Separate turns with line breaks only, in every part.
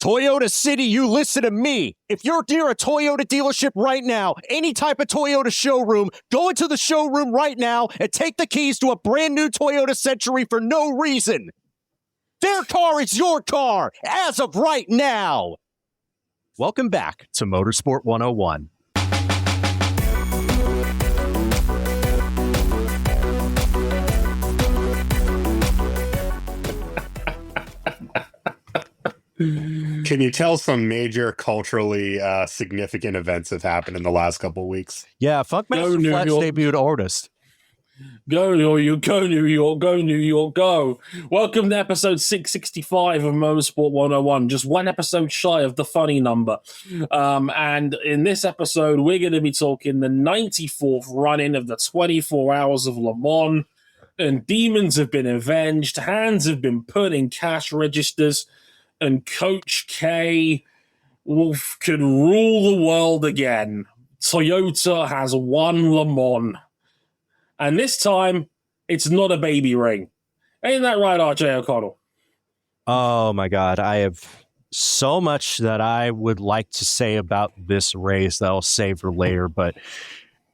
Toyota City, you listen to me. If you're near a Toyota dealership right now, any type of Toyota showroom, go into the showroom right now and take the keys to a brand new Toyota Century for no reason. Their car is your car as of right now. Welcome back to Motorsport 101.
Can you tell some major culturally significant events have happened in the last couple of weeks?
Yeah, Funkmaster Flex debuted artist.
Go New York, go New York, go New York, go. Welcome to episode 665 of Motorsport 101, just one episode shy of the funny number. And in this episode, we're going to be talking the 94th run-in of the 24 Hours of Le Mans, and demons have been avenged, hands have been put in cash registers, and Coach K can rule the world again. Toyota has won Le Mans. And this time, it's not a baby ring. Ain't that right, RJ O'Connell?
Oh, my God. I have so much that I would like to say about this race that I'll save for later. But,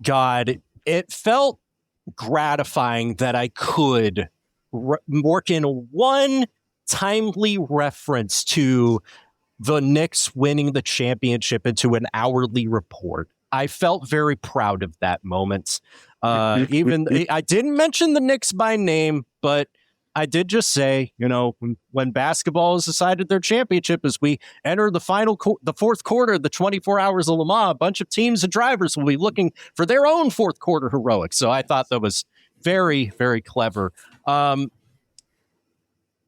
God, it felt gratifying that I could work in one timely reference to the Knicks winning the championship into an hourly report. I felt very proud of that moment. Even I didn't mention the Knicks by name, but I did just say, you know, when basketball has decided their championship, as we enter the fourth quarter of the 24 Hours of Le Mans, a bunch of teams and drivers will be looking for their own fourth quarter heroics. So I thought that was very, very clever.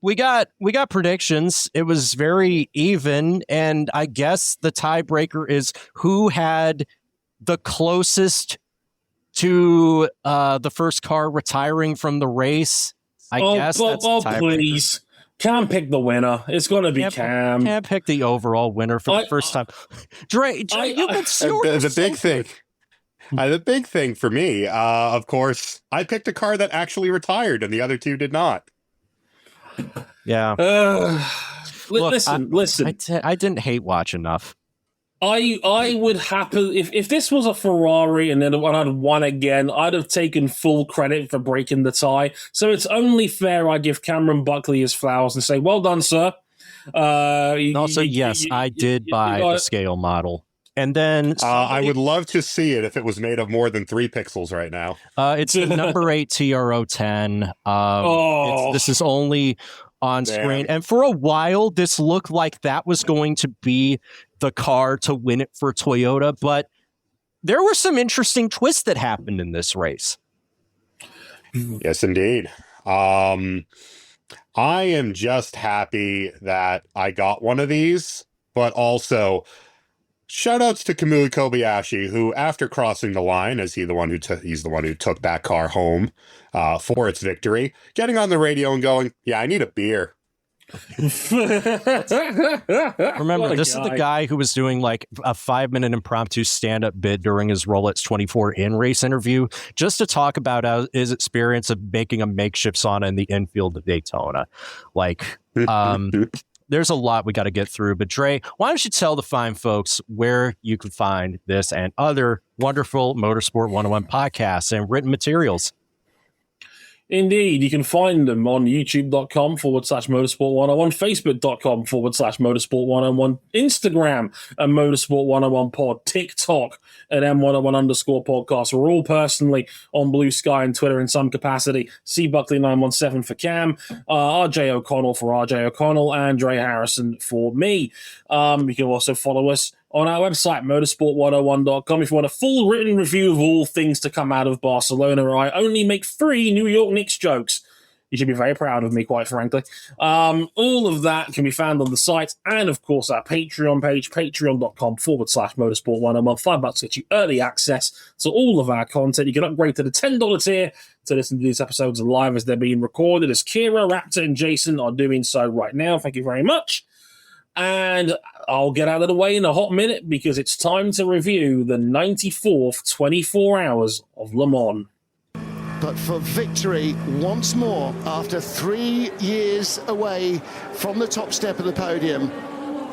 We got predictions. It was very even, and I guess the tiebreaker is who had the closest to the first car retiring from the race. I guess that's
please. Cam pick the winner. It's going to be Cam.
Can't pick the overall winner for the first time. Dre, you've been
the big thing. The big thing for me, of course, I picked a car that actually retired, and the other two did not.
Yeah. Look,
listen.
I didn't hate watch enough.
I would happily, if this was a Ferrari and then I'd won again, I'd have taken full credit for breaking the tie. So it's only fair I give Cameron Buckley his flowers and say, well done, sir.
I did buy the scale model. And then
I would love to see it if it was made of more than 3 pixels right now.
It's the number 8 TRO10. This is only on screen. And for a while, this looked like that was going to be the car to win it for Toyota. But there were some interesting twists that happened in this race.
Yes, indeed. I am just happy that I got one of these, but also shout-outs to Kamui Kobayashi, who, after crossing the line, as he's the one who took that car home for its victory, getting on the radio and going, "Yeah, I need a beer."
Remember, this is the guy who was doing like a 5-minute impromptu stand-up bit during his Rolex 24 in-race interview just to talk about his experience of making a makeshift sauna in the infield of Daytona. There's a lot we got to get through, but Dre, why don't you tell the fine folks where you can find this and other wonderful Motorsport 101 podcasts and written materials?
Indeed, you can find them on youtube.com/motorsport101, facebook.com/motorsport101, Instagram at motorsport101pod, TikTok at M101_podcast. We're all personally on Blue Sky and Twitter in some capacity. C Buckley917 for Cam, RJ O'Connell for RJ O'Connell, and Dre Harrison for me. You can also follow us on our website, motorsport101.com, if you want a full written review of all things to come out of Barcelona, where I only make 3 New York Knicks jokes. You should be very proud of me, quite frankly. All of that can be found on the site and, of course, our Patreon page, patreon.com/motorsport101. $5 gets you early access to all of our content. You can upgrade to the $10 tier to listen to these episodes live as they're being recorded, as Kira, Raptor, and Jason are doing so right now. Thank you very much. And I'll get out of the way in a hot minute because it's time to review the 94th 24 Hours of Le Mans.
But for victory once more after 3 years away from the top step of the podium,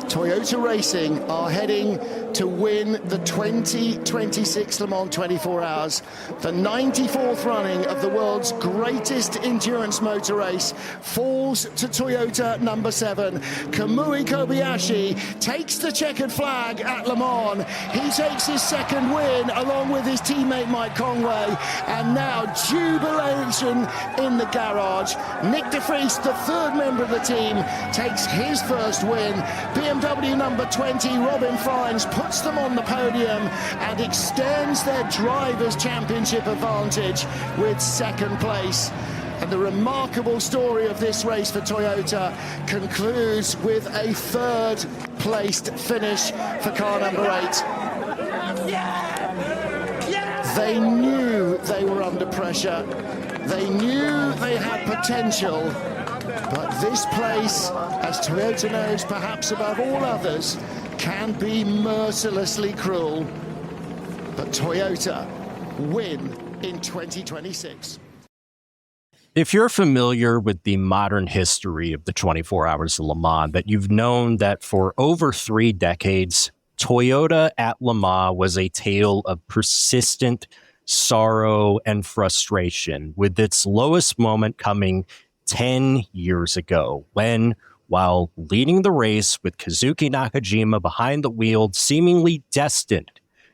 Toyota Racing are heading to win the 2026 Le Mans 24 Hours, the 94th running of the world's greatest endurance motor race, falls to Toyota number 7. Kamui Kobayashi takes the checkered flag at Le Mans. He takes his second win along with his teammate Mike Conway, and now jubilation in the garage. Nick de Vries, the third member of the team, takes his first win. BMW number 20, Robin Fines, puts them on the podium and extends their Drivers' Championship advantage with second place. And the remarkable story of this race for Toyota concludes with a third placed finish for car number 8. They knew they were under pressure. They knew they had potential. But this place, as Toyota knows perhaps above all others, can be mercilessly cruel. But Toyota win in 2026.
If you're familiar with the modern history of the 24 Hours of Le Mans, that you've known that for over 3 decades, Toyota at Le Mans was a tale of persistent sorrow and frustration, with its lowest moment coming 10 years ago, when, while leading the race with Kazuki Nakajima behind the wheel, seemingly destined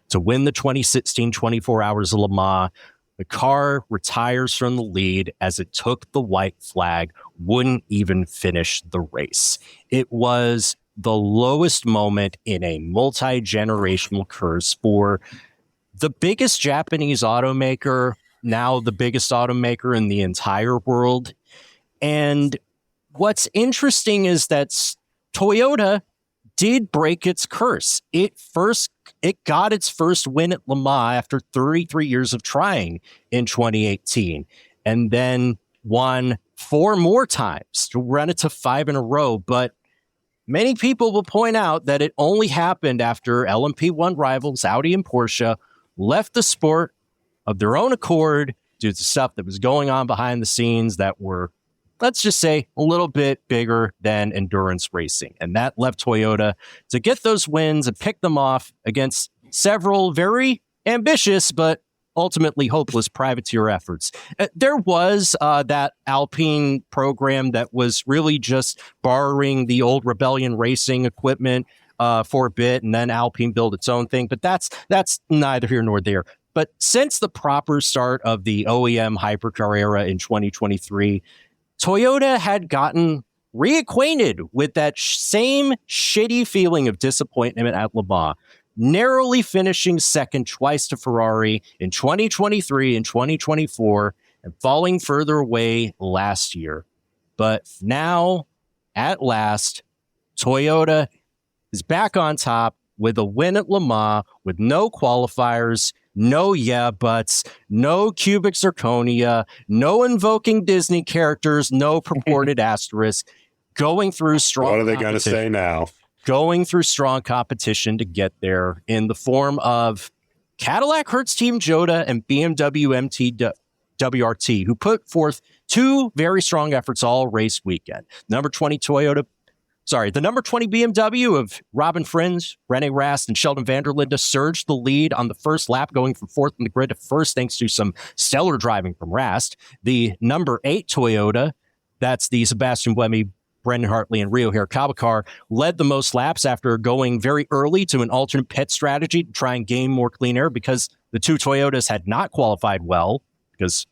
to win the 2016 24 Hours of Le Mans, the car retires from the lead as it took the white flag, wouldn't even finish the race. It was the lowest moment in a multi-generational curse for the biggest Japanese automaker, now the biggest automaker in the entire world. And what's interesting is that Toyota did break its curse. It got its first win at Le Mans after 33 years of trying in 2018, and then won 4 more times to run it to 5 in a row. But many people will point out that it only happened after LMP1 rivals Audi and Porsche left the sport of their own accord due to stuff that was going on behind the scenes that were, let's just say, a little bit bigger than endurance racing. And that left Toyota to get those wins and pick them off against several very ambitious but ultimately hopeless privateer efforts. There was that Alpine program that was really just borrowing the old Rebellion racing equipment for a bit, and then Alpine built its own thing. But that's neither here nor there. But since the proper start of the OEM Hypercar era in 2023, Toyota had gotten reacquainted with that same shitty feeling of disappointment at Le Mans, narrowly finishing second twice to Ferrari in 2023 and 2024, and falling further away last year. But now, at last, Toyota is back on top with a win at Le Mans, with no qualifiers, no yeah buts, no cubic zirconia, no invoking Disney characters, no purported asterisk, going through strong.
What are they going to say now?
Going through strong competition to get there in the form of Cadillac Hertz Team Jota and BMW MT WRT, who put forth 2 very strong efforts all race weekend. The number 20 BMW of Robin Fringe, Rene Rast, and Sheldon van der Linde surged the lead on the first lap, going from 4th in the grid to 1st thanks to some stellar driving from Rast. The number 8 Toyota, that's the Sebastian Buemi, Brendan Hartley, and Rio Hirakawa, led the most laps after going very early to an alternate pit strategy to try and gain more clean air, because the 2 Toyotas had not qualified well, because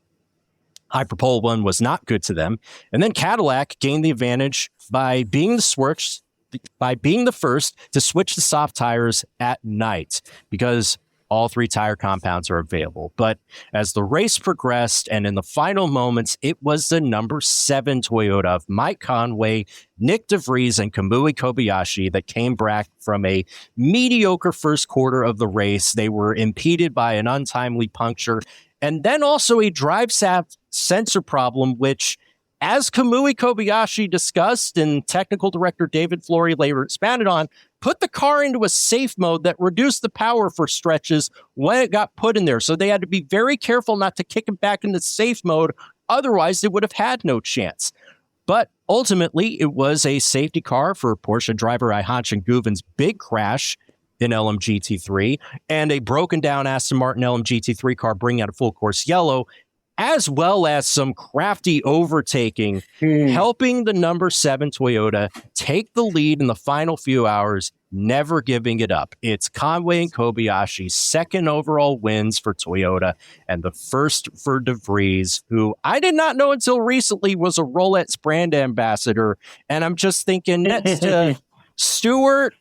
Hyperpole 1 was not good to them. And then Cadillac gained the advantage by being the first to switch the soft tires at night, because all 3 tire compounds are available. But as the race progressed and in the final moments, it was the number 7 Toyota of Mike Conway, Nick de Vries, and Kamui Kobayashi that came back from a mediocre first quarter of the race. They were impeded by an untimely puncture, and then also a drive shaft sensor problem, which, as Kamui Kobayashi discussed and technical director David Flory later expanded on, put the car into a safe mode that reduced the power for stretches when it got put in there. So they had to be very careful not to kick it back into safe mode. Otherwise, they would have had no chance. But ultimately, it was a safety car for Porsche driver Ayhancan Guven's big crash in LMGT3 and a broken down Aston Martin LMGT3 car bringing out a full course yellow, as well as some crafty overtaking, helping the number 7 Toyota take the lead in the final few hours, never giving it up. It's Conway and Kobayashi's second overall wins for Toyota and the first for De Vries, who I did not know until recently was a Rolex brand ambassador. And I'm just thinking next to Stewart,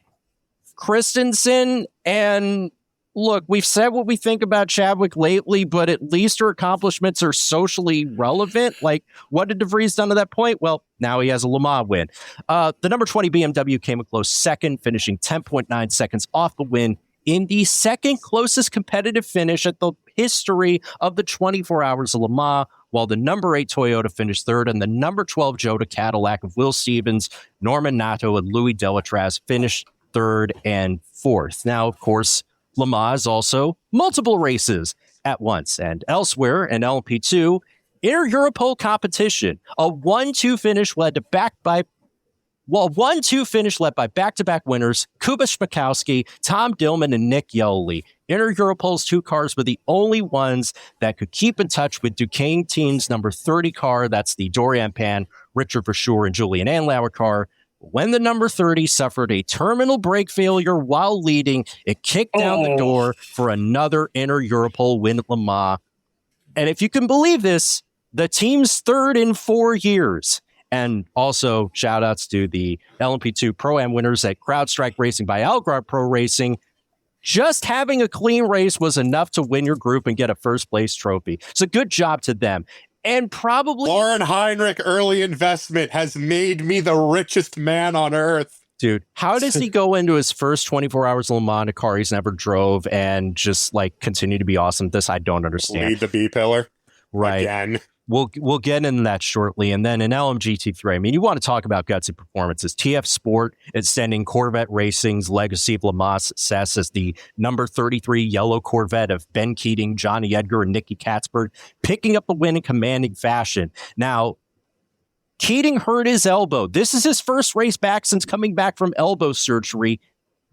Christensen, and look, we've said what we think about Chadwick lately, but at least her accomplishments are socially relevant. Like, what did De Vries done to that point? Well, now he has a Le Mans win. The number 20 BMW came a close second, finishing 10.9 seconds off the win in the second closest competitive finish at the history of the 24 Hours of Le Mans, while the number 8 Toyota finished third and the number 12 Jota Cadillac of Will Stevens, Norman Nato, and Louis Delatraz finished third and fourth. Now, of course, Le Mans is also multiple races at once, and elsewhere in LMP2, inter-Europol competition, a 1-2 finish led by back-to-back winners Kuba Schmakowski, Tom Dillman, and Nick Yeley. Inter-Europol's 2 cars were the only ones that could keep in touch with Duquesne Team's number 30 car. That's the Dorian Pan, Richard Verschoor, and Julian Andlauer car. When the number 30 suffered a terminal brake failure while leading, it kicked down the door for another Inter-Europol win at Le Mans. And if you can believe this, the team's third in 4 years. And also, shout-outs to the LMP2 Pro-Am winners at CrowdStrike Racing by Algarve Pro Racing. Just having a clean race was enough to win your group and get a first-place trophy. So good job to them. And probably
Lauren Heinrich early investment has made me the richest man on earth.
Dude, how does he go into his first 24 Hours of Le Mans in a car he's never drove and just like continue to be awesome? This I don't understand.
Lead the B pillar.
Right.
Again.
We'll get into that shortly. And then in LMGT3, I mean, you want to talk about gutsy performances. TF Sport extending Corvette Racing's legacy of Le Mans success as the number 33 yellow Corvette of Ben Keating, Johnny Edgar, and Nicky Katzberg, picking up the win in commanding fashion. Now, Keating hurt his elbow. This is his first race back since coming back from elbow surgery.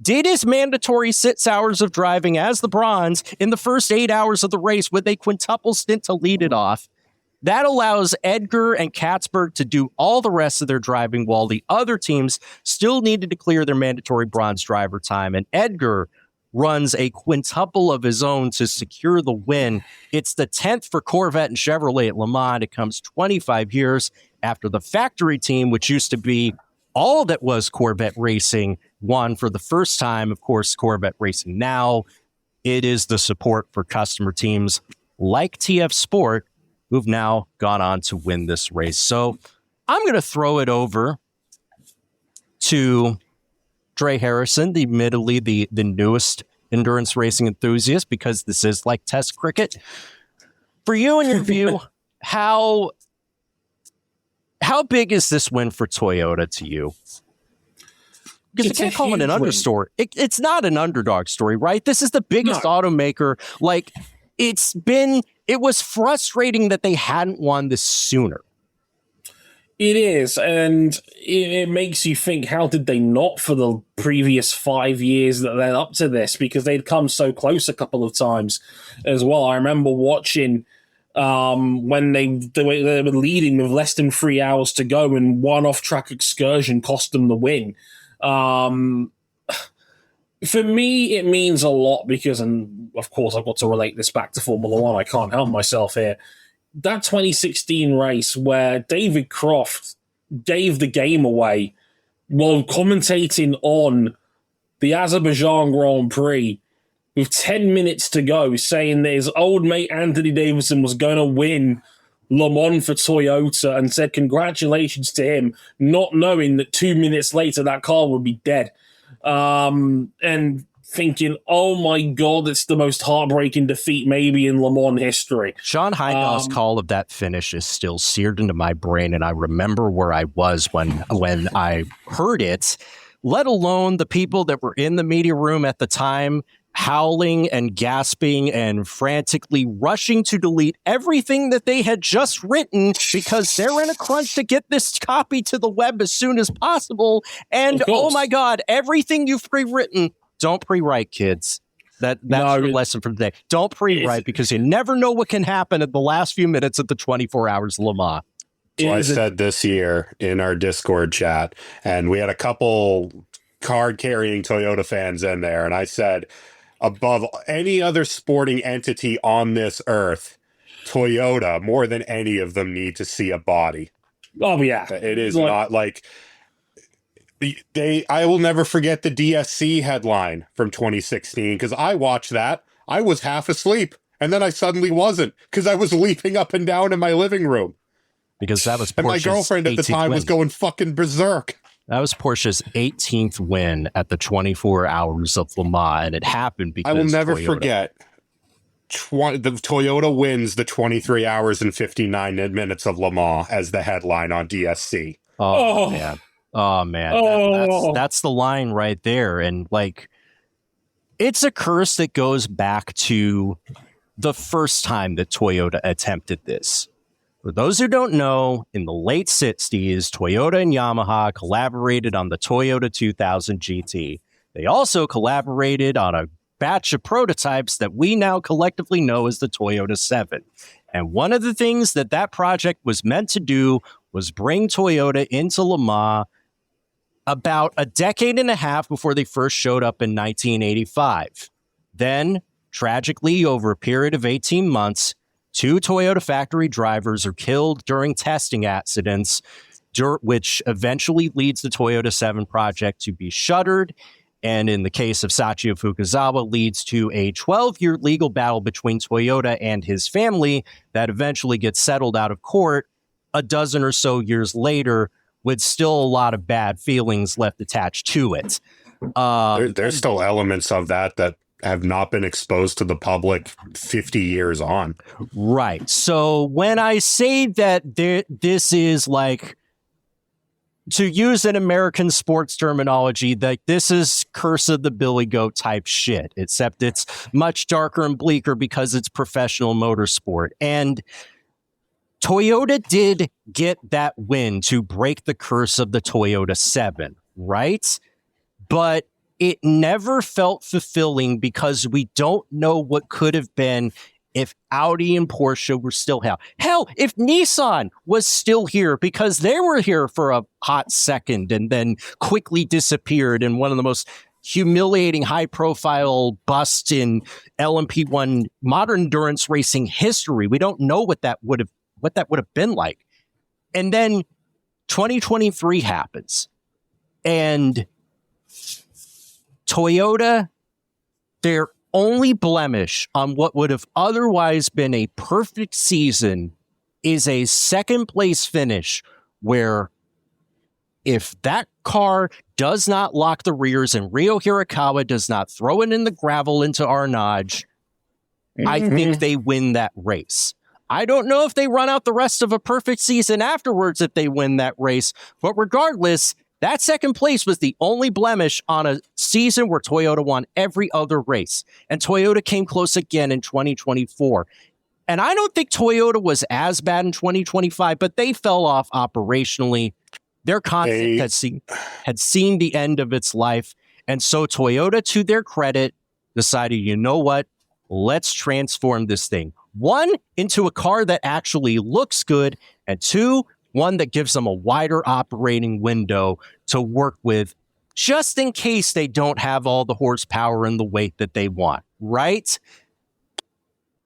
Did his mandatory 6 hours of driving as the bronze in the first 8 hours of the race with a quintuple stint to lead it off. That allows Edgar and Katzberg to do all the rest of their driving while the other teams still needed to clear their mandatory bronze driver time. And Edgar runs a quintuple of his own to secure the win. It's the 10th for Corvette and Chevrolet at Le Mans. It comes 25 years after the factory team, which used to be all that was Corvette Racing, won for the first time. Of course, Corvette Racing now, it is the support for customer teams like TF Sport, who've now gone on to win this race. So I'm going to throw it over to Dre Harrison, admittedly the newest endurance racing enthusiast, because this is like test cricket. For you and your view, how big is this win for Toyota to you? Because you can't call it an understory. It's not an underdog story, right? This is the biggest automaker. Like, it was frustrating that they hadn't won this sooner.
It is, and it makes you think, how did they not for the previous 5 years that led up to this? Because they'd come so close a couple of times as well. I remember watching when they were leading with less than 3 hours to go, and one off-track excursion cost them the win. For me, it means a lot because, and of course I've got to relate this back to Formula One, I can't help myself here. That 2016 race where David Croft gave the game away while commentating on the Azerbaijan Grand Prix with 10 minutes to go, saying that his old mate Anthony Davidson was going to win Le Mans for Toyota, and said congratulations to him, not knowing that 2 minutes later that car would be dead. And thinking, oh my God, it's the most heartbreaking defeat maybe in Le Mans history.
Sean Heidau's call of that finish is still seared into my brain, and I remember where I was when I heard it, let alone the people that were in the media room at the time howling and gasping and frantically rushing to delete everything that they had just written because they're in a crunch to get this copy to the web as soon as possible. And oh my God, everything you've pre-written, don't pre-write, kids. That's your lesson for the day. Don't pre-write because you never know what can happen at the last few minutes of the 24 hours Le Mans.
So I said this year in our Discord chat, and we had a couple card-carrying Toyota fans in there, and I said, above any other sporting entity on this earth, Toyota, more than any of them, need to see a body.
Oh, yeah.
It is not like... I will never forget the DSC headline from 2016, because I watched that. I was half asleep, and then I suddenly wasn't, because I was leaping up and down in my living room.
Because that was Porsche's
and my girlfriend at the time was going fucking berserk.
That was Porsche's 18th win at the 24 hours of Le Mans, and it happened because
I will never
Toyota.
forget. The Toyota wins the 23 hours and 59 minutes of Le Mans as the headline on DSC.
Oh man. Oh man. That's the line right there. And like, it's a curse that goes back to the first time that Toyota attempted this. For those who don't know, in the late 60s, Toyota and Yamaha collaborated on the Toyota 2000 GT. They also collaborated on a batch of prototypes that we now collectively know as the Toyota 7. And one of the things that project was meant to do was bring Toyota into Le Mans about a decade and a half before they first showed up in 1985. Then, tragically, over a period of 18 months, 2 Toyota factory drivers are killed during testing accidents, which eventually leads the Toyota 7 project to be shuttered. And in the case of Sachio Fukuzawa, leads to a 12-year legal battle between Toyota and his family that eventually gets settled out of court a dozen or so years later, with still a lot of bad feelings left attached to it.
There's still elements of that have not been exposed to the public 50 years on.
Right. So when I say that this is like, to use an American sports terminology, that this is Curse of the Billy Goat type shit, except it's much darker and bleaker because it's professional motorsport. And Toyota did get that win to break the curse of the Toyota 7, right? But it never felt fulfilling because we don't know what could have been if Audi and Porsche were still here. Hell, if Nissan was still here, because they were here for a hot second and then quickly disappeared in one of the most humiliating high-profile busts in LMP1 modern endurance racing history. We don't know what that would have been like. And then 2023 happens, and Toyota, their only blemish on what would have otherwise been a perfect season is a second place finish, where if that car does not lock the rears and Ryo Hirakawa does not throw it in the gravel into Arnage, I think they win that race. I don't know if they run out the rest of a perfect season afterwards if they win that race, but regardless, that second place was the only blemish on a season where Toyota won every other race. And Toyota came close again in 2024. And I don't think Toyota was as bad in 2025, but they fell off operationally. Their concept had seen the end of its life. And so Toyota, to their credit, decided, you know what? Let's transform this thing. 1, into a car that actually looks good, and 2, one that gives them a wider operating window to work with, just in case they don't have all the horsepower and the weight that they want, right?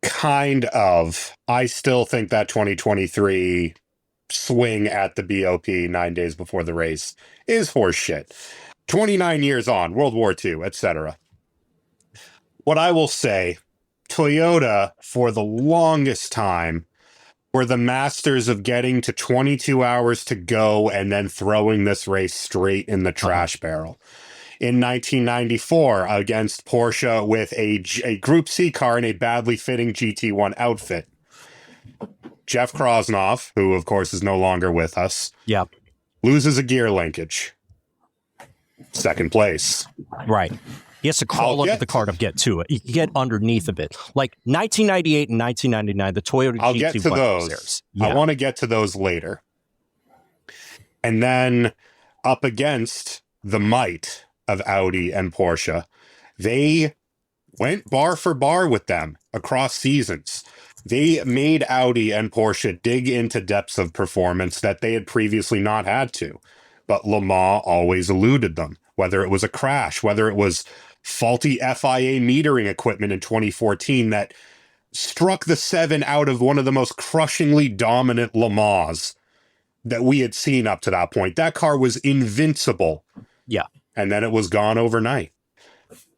Kind of. I still think that 2023 swing at the BOP 9 days before the race is horseshit. 29 years on, World War II, etc. What I will say, Toyota, for the longest time, were the masters of getting to 22 hours to go and then throwing this race straight in the trash barrel. In 1994, against Porsche with a Group C car in a badly fitting GT1 outfit, Jeff Krosnoff, who of course is no longer with us,
Yep.
loses a gear linkage. Second place.
Right. He has to crawl under the car to get to it. You can get underneath of it. Like 1998 and 1999, the Toyota GT1.
I'll get to those. Yeah. I want to get to those later. And then up against the might of Audi and Porsche, they went bar for bar with them across seasons. They made Audi and Porsche dig into depths of performance that they had previously not had to. But Le Mans always eluded them, whether it was a crash, whether it was faulty FIA metering equipment in 2014 that struck the 7 out of one of the most crushingly dominant Le Mans that we had seen up to that point. That car was invincible.
Yeah.
And then it was gone overnight.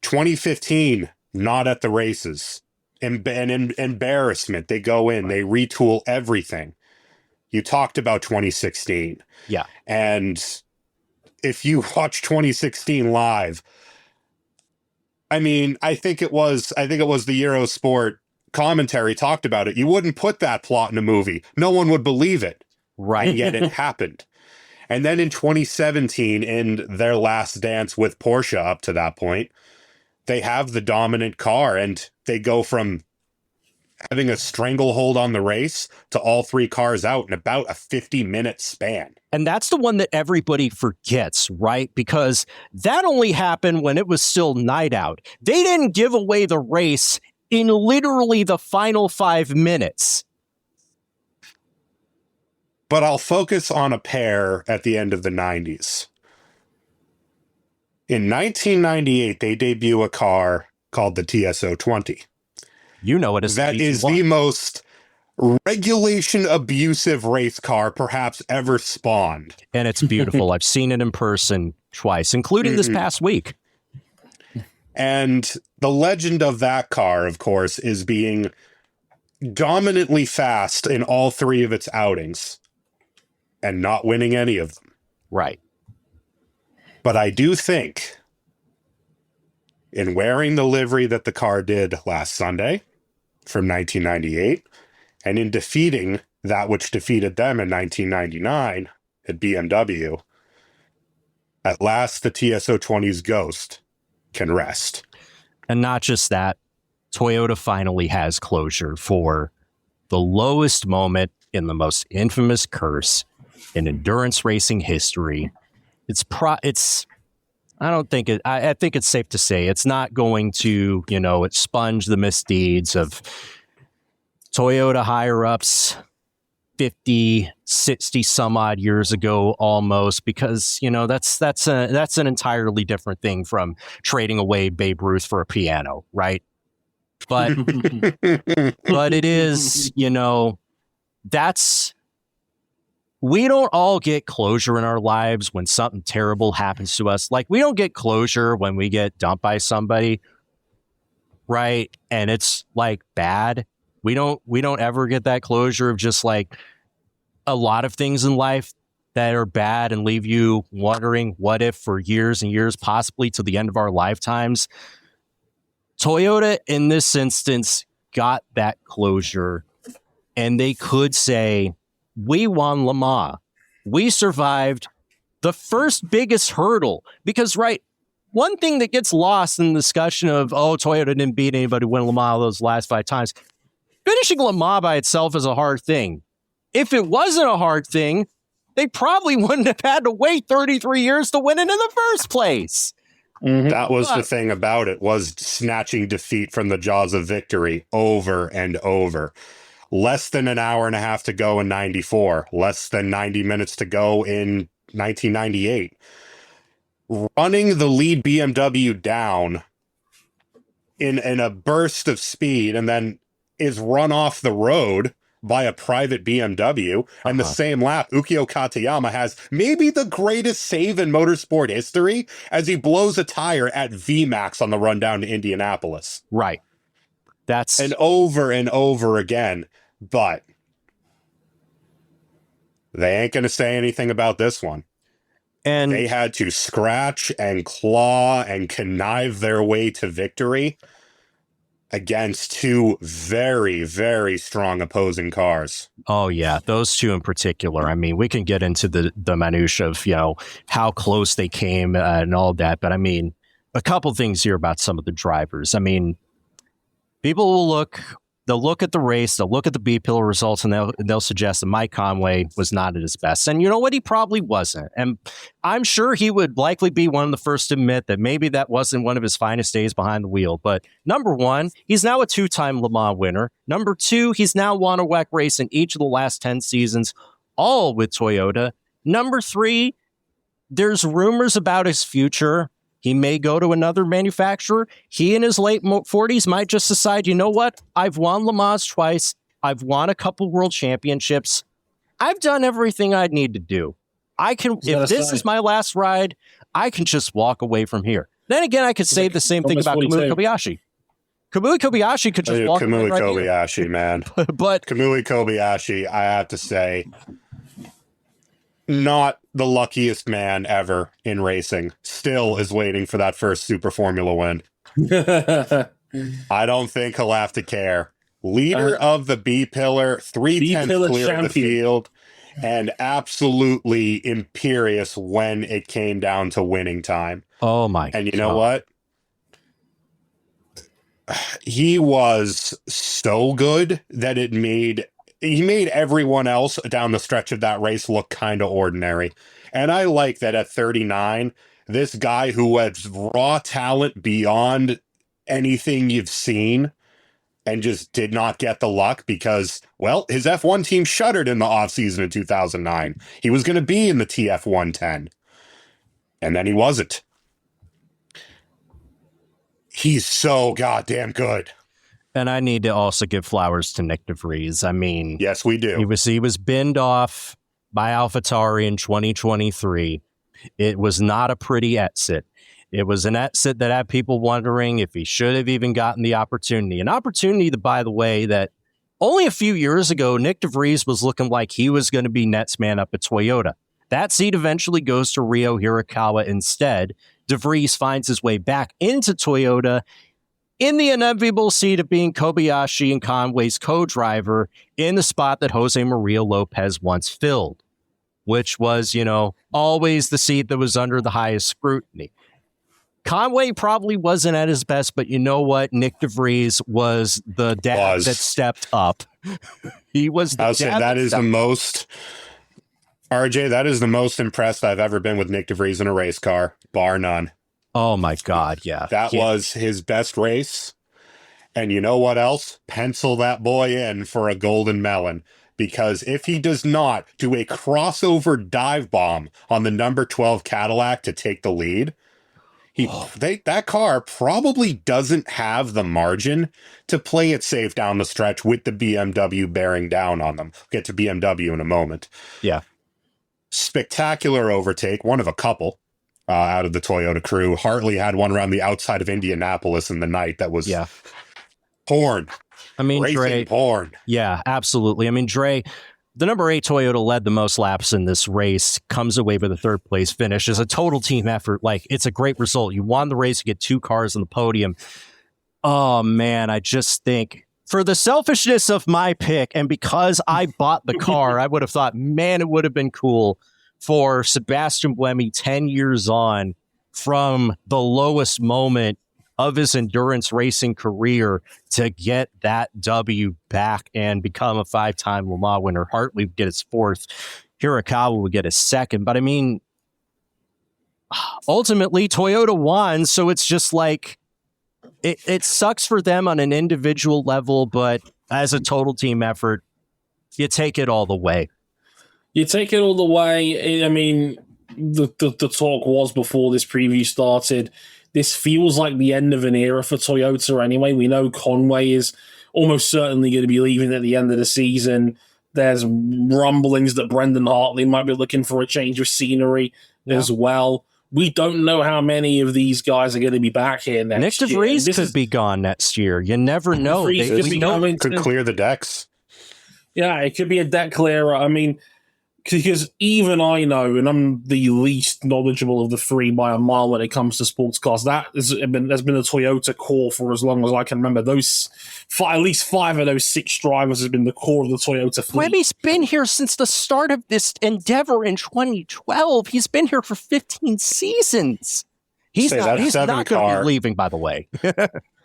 2015, not at the races. An embarrassment. They go in, they retool everything. You talked about 2016.
Yeah.
And if you watch 2016 live, I mean, I think it was the Eurosport commentary talked about it. You wouldn't put that plot in a movie. No one would believe it.
Right.
And yet it happened. And then in 2017, in their last dance with Porsche up to that point, they have the dominant car and they go from having a stranglehold on the race to all 3 cars out in about a 50-minute span.
And that's the one that everybody forgets, right? Because that only happened when it was still night out. They didn't give away the race in literally the final 5 minutes.
But I'll focus on a pair at the end of the 90s. In 1998, they debut a car called the TS020.
You know it as
that is the most regulation abusive race car perhaps ever spawned.
And it's beautiful. I've seen it in person twice, including this past week.
And the legend of that car, of course, is being dominantly fast in all 3 of its outings and not winning any of them.
Right.
But I do think in wearing the livery that the car did last Sunday from 1998 and in defeating that which defeated them in 1999 at BMW, at last the TS020's ghost can rest.
And not just that, Toyota finally has closure for the lowest moment in the most infamous curse in endurance racing history. I think it's safe to say it's not going to, expunge the misdeeds of Toyota higher ups 50, 60 some odd years ago almost, because, that's an entirely different thing from trading away Babe Ruth for a piano, right? But but it is, we don't all get closure in our lives when something terrible happens to us. Like, we don't get closure when we get dumped by somebody, right? And it's like bad. We don't ever get that closure of just like a lot of things in life that are bad and leave you wondering what if for years and years, possibly to the end of our lifetimes. Toyota, in this instance, got that closure, and they could say, we won Le Mans. We survived the first biggest hurdle. Because, right, one thing that gets lost in the discussion of, Toyota didn't beat anybody win Le Mans those last 5 times. Finishing Le Mans by itself is a hard thing. If it wasn't a hard thing, they probably wouldn't have had to wait 33 years to win it in the first place.
Mm-hmm. That was the thing about it, was snatching defeat from the jaws of victory over and over. Less than an hour and a half to go in 94. Less than 90 minutes to go in 1998. Running the lead BMW down in a burst of speed and then is run off the road by a private BMW. And the same lap, Ukyo Katayama has maybe the greatest save in motorsport history as he blows a tire at VMAX on the run down to Indianapolis.
Right.
And over again. But they ain't going to say anything about this one. And they had to scratch and claw and connive their way to victory against 2 very, very strong opposing cars.
Oh, yeah. Those 2 in particular. I mean, we can get into the minutiae of, how close they came and all that. But I mean, a couple things here about some of the drivers. I mean, people will they'll look at the race, they'll look at the B-pillar results, and they'll suggest that Mike Conway was not at his best. And you know what? He probably wasn't. And I'm sure he would likely be one of the first to admit that maybe that wasn't one of his finest days behind the wheel. But number one, he's now a 2-time Le Mans winner. Number two, he's now won a WEC race in each of the last 10 seasons, all with Toyota. Number three, there's rumors about his future. He may go to another manufacturer. He in his late 40s might just decide, you know what? I've won Le Mans twice. I've won a couple world championships. I've done everything I need to do. If this is my last ride, I can just walk away from here. Then again, I could say the same thing about Kamui Kobayashi. Kamui Kobayashi could just walk away right
Kobayashi,
here.
Man.
But
Kamui Kobayashi, I have to say, not the luckiest man ever in racing. Still is waiting for that first Super Formula win. I don't think he'll have to care. Leader of the B-pillar, 3/10 clear of the field, and absolutely imperious when it came down to winning time.
Oh my God.
And you know what? He was so good that he made everyone else down the stretch of that race look kind of ordinary. And I like that at 39, this guy who has raw talent beyond anything you've seen and just did not get the luck because, well, his F1 team shuttered in the offseason in 2009. He was going to be in the TF 110. And then he wasn't. He's so goddamn good.
And I need to also give flowers to Nick DeVries. I mean,
yes, we do.
He was binned off by AlphaTauri in 2023. It was not a pretty exit. It was an exit that had people wondering if he should have even gotten the opportunity. An opportunity that, by the way, that only a few years ago, Nick DeVries was looking like he was going to be next man up at Toyota. That seat eventually goes to Ryo Hirakawa instead. DeVries finds his way back into Toyota in the inevitable seat of being Kobayashi and Conway's co-driver in the spot that Jose Maria Lopez once filled, which was, always the seat that was under the highest scrutiny. Conway probably wasn't at his best, but you know what? Nick DeVries was the dad that stepped up. He was the dad
that is the most... RJ, that is the most impressed I've ever been with Nick DeVries in a race car, bar none.
Oh, my God, yeah.
That was his best race. And you know what else? Pencil that boy in for a golden melon. Because if he does not do a crossover dive bomb on the number 12 Cadillac to take the lead, that car probably doesn't have the margin to play it safe down the stretch with the BMW bearing down on them. We'll get to BMW in a moment.
Yeah.
Spectacular overtake, one of a couple. Out of the Toyota crew. Hartley had one around the outside of Indianapolis in the night that was porn.
I mean,
racing porn.
Yeah, absolutely. I mean, Dre, the number 8 Toyota led the most laps in this race, comes away with a third place finish. It's a total team effort. Like, it's a great result. You won the race, you get 2 cars on the podium. Oh, man, I just think for the selfishness of my pick and because I bought the car, I would have thought, man, it would have been cool for Sebastian Buemi 10 years on from the lowest moment of his endurance racing career to get that W back and become a 5-time Le Mans winner. Hartley would get his 4th. Hirakawa would get his 2nd. But I mean, ultimately Toyota won. So it's just like, it sucks for them on an individual level, but as a total team effort, you take it all the way.
You take it all the way. I mean, the talk was before this preview started. This feels like the end of an era for Toyota anyway. We know Conway is almost certainly going to be leaving at the end of the season. There's rumblings that Brendan Hartley might be looking for a change of scenery as well. We don't know how many of these guys are going to be back here next
year.
Nick
DeVries could be gone next year. You never know.
Could clear the decks.
Yeah, it could be a deck clearer. I mean, because even I know, and I'm the least knowledgeable of the 3 by a mile when it comes to sports cars, that's been a Toyota core for as long as I can remember. Those at least 5 of those 6 drivers has been the core of the Toyota fleet.
Buemi's been here since the start of this endeavor in 2012. He's been here for 15 seasons. He's
Say
not.
that
He's
seven
not going to
car-
be leaving. By the way,